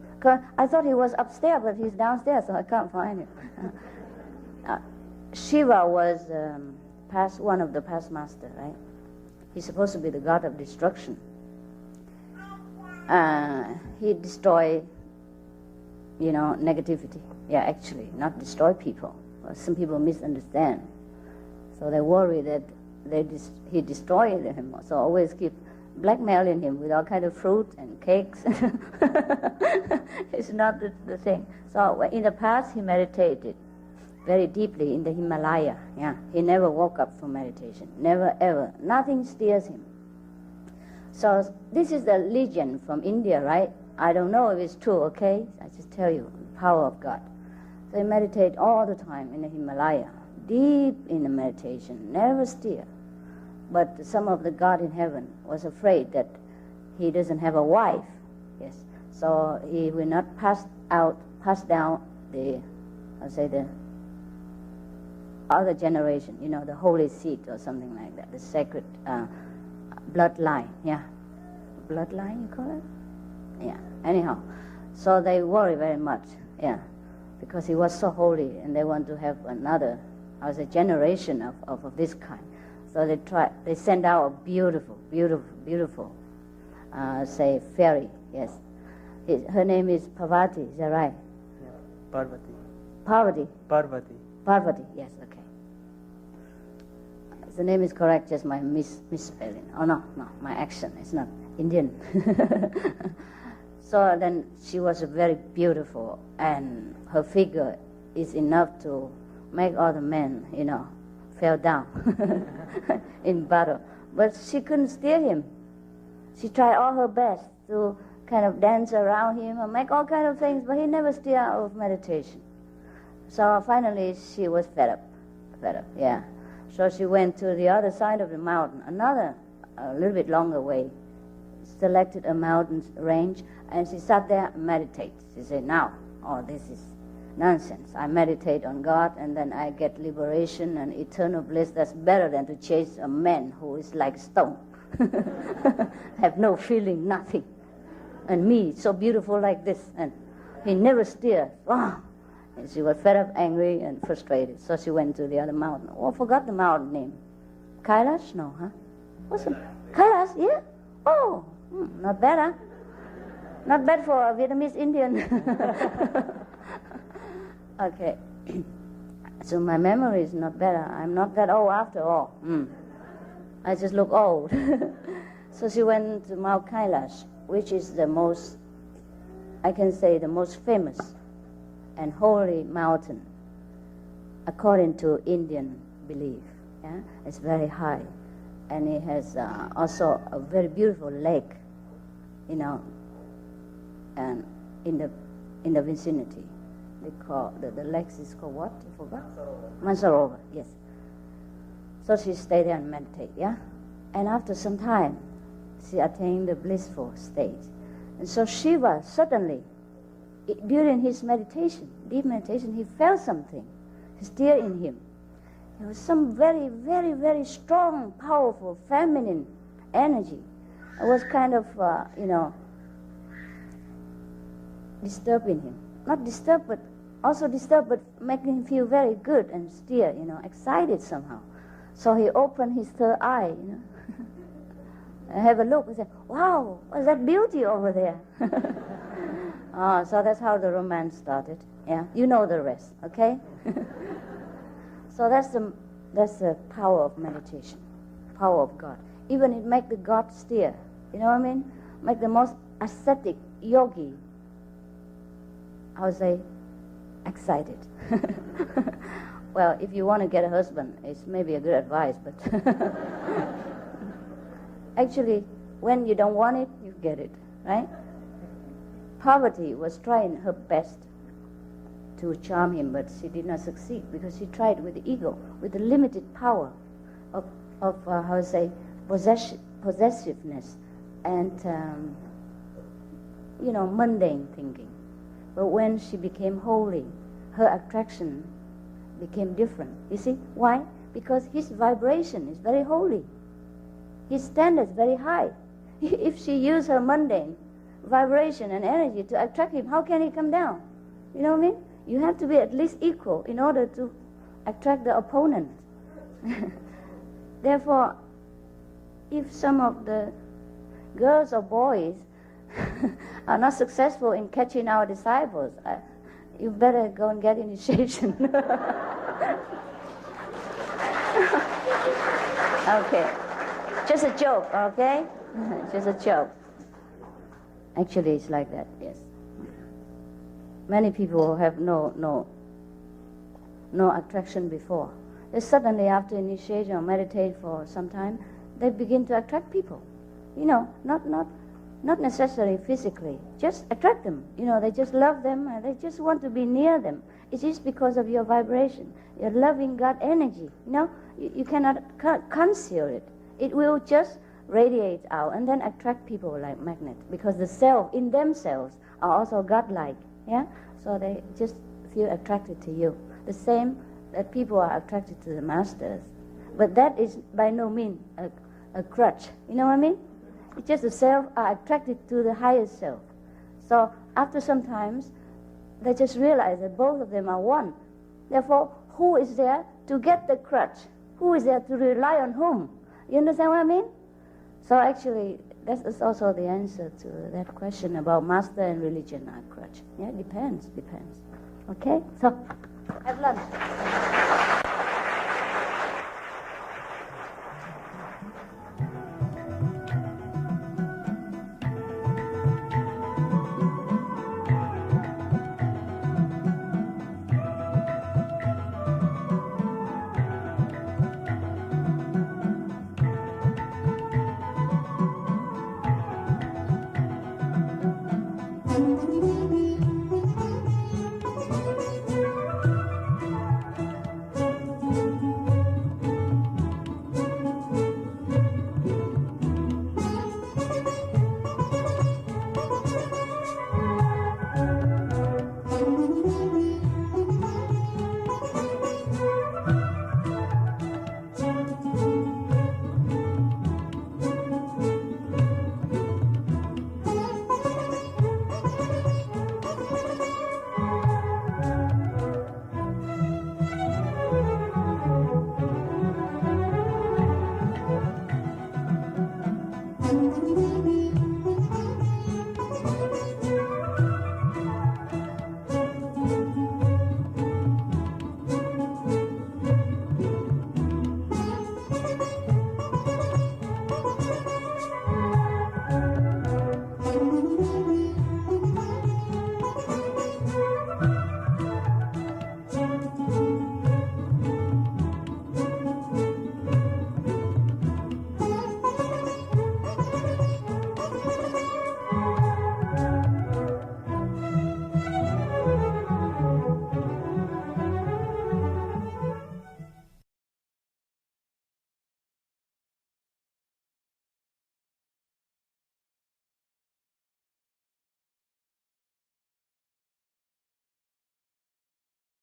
I thought he was upstairs, but he's downstairs, so I can't find him. Shiva was one of the past master, right? He's supposed to be the god of destruction. He destroyed, negativity. Yeah, actually, not destroy people. Some people misunderstand. So they worry that he destroyed him. So always keep blackmailing him with all kind of fruit and cakes. It's not the thing. So in the past, he meditated very deeply in the Himalaya. Yeah, he never woke up from meditation. Never, ever. Nothing steers him. So this is the legend from India, right? I don't know if it's true, okay? I just tell you, the power of God. So he meditate all the time in the Himalaya, deep in the meditation, never steer. But some of the God in heaven was afraid that he doesn't have a wife. Yes. So he will not pass down the other generation, the holy seed or something like that, the sacred bloodline. Yeah. Bloodline, you call it? Yeah. Anyhow. So they worry very much. Yeah. Because he was so holy and they want to have another, generation of this kind. So they send out a beautiful, fairy, yes. Her name is Parvati, is that right? Yeah, Parvati. Parvati, yes, okay. The name is correct, just my misspelling. Oh, no, my accent is not Indian. So then she was very beautiful, and her figure is enough to make all the men, fell down in battle. But she couldn't steer him. She tried all her best to kind of dance around him and make all kind of things, but he never steered out of meditation. So finally she was fed up, yeah. So she went to the other side of the mountain, a little bit longer way, selected a mountain range, and she sat there and meditated. She said, "Now, this is nonsense. I meditate on God and then I get liberation and eternal bliss. That's better than to chase a man who is like stone." Have no feeling, nothing. And me, so beautiful like this. And He never steered. Oh. And she was fed up, angry, and frustrated. So she went to the other mountain. Oh, forgot the mountain name. Kailash? No, huh? What's it? Kailash? Yeah? Oh, not bad, huh? Not bad for a Vietnamese Indian. Okay. So my memory is not better. I'm not that old after all. I just look old. So she went to Mount Kailash, which is the most, I can say, the most famous and holy mountain according to Indian belief. Yeah? It's very high. And it has also a very beautiful lake, you know, and in the vicinity. They call the lake is called what? I forgot. Mansarovar, yes. So she stayed there and meditate, yeah? And after some time, she attained the blissful state. And so Shiva suddenly, during his meditation, deep meditation, he felt something stir in him. There was some very, very, very strong, powerful, feminine energy. It was kind of, disturbing him. Not disturbed, but also disturbed, but making him feel very good and stir, excited somehow. So he opened his third eye, and have a look and said, wow, what's that beauty over there? So that's how the romance started. Yeah, you know the rest, okay? So that's the power of meditation, power of God. Even it make the God stir, you know what I mean? Make the most ascetic yogi, I would say, excited. Well, if you want to get a husband, it's maybe a good advice, but actually, when you don't want it, you get it, right? Parvati was trying her best to charm him, but she did not succeed because she tried with the ego, with the limited power of how to say, possessiveness and, mundane thinking. But when she became holy, her attraction became different. You see, why? Because his vibration is very holy. His standard is very high. If she used her mundane vibration and energy to attract him, how can he come down? You know what I mean? You have to be at least equal in order to attract the opponent. Therefore, if some of the girls or boys are not successful in catching our disciples, you better go and get initiation. Okay. Just a joke, okay? Just a joke. Actually, it's like that, yes. Many people have no attraction before. They suddenly, after initiation or meditate for some time, they begin to attract people. Not necessarily physically, just attract them. They just love them and they just want to be near them. It is because of your vibration, your loving God energy. You cannot conceal it. It will just radiate out and then attract people like magnet, because the self in themselves are also God-like. Yeah, so they just feel attracted to you. The same that people are attracted to the masters, but that is by no means a crutch. You know what I mean? It's just the self are attracted to the higher self. So after some times, they just realize that both of them are one. Therefore, who is there to get the crutch? Who is there to rely on whom? You understand what I mean? So actually, that is also the answer to that question about master and religion are crutch. Yeah, depends. Okay? So, have lunch.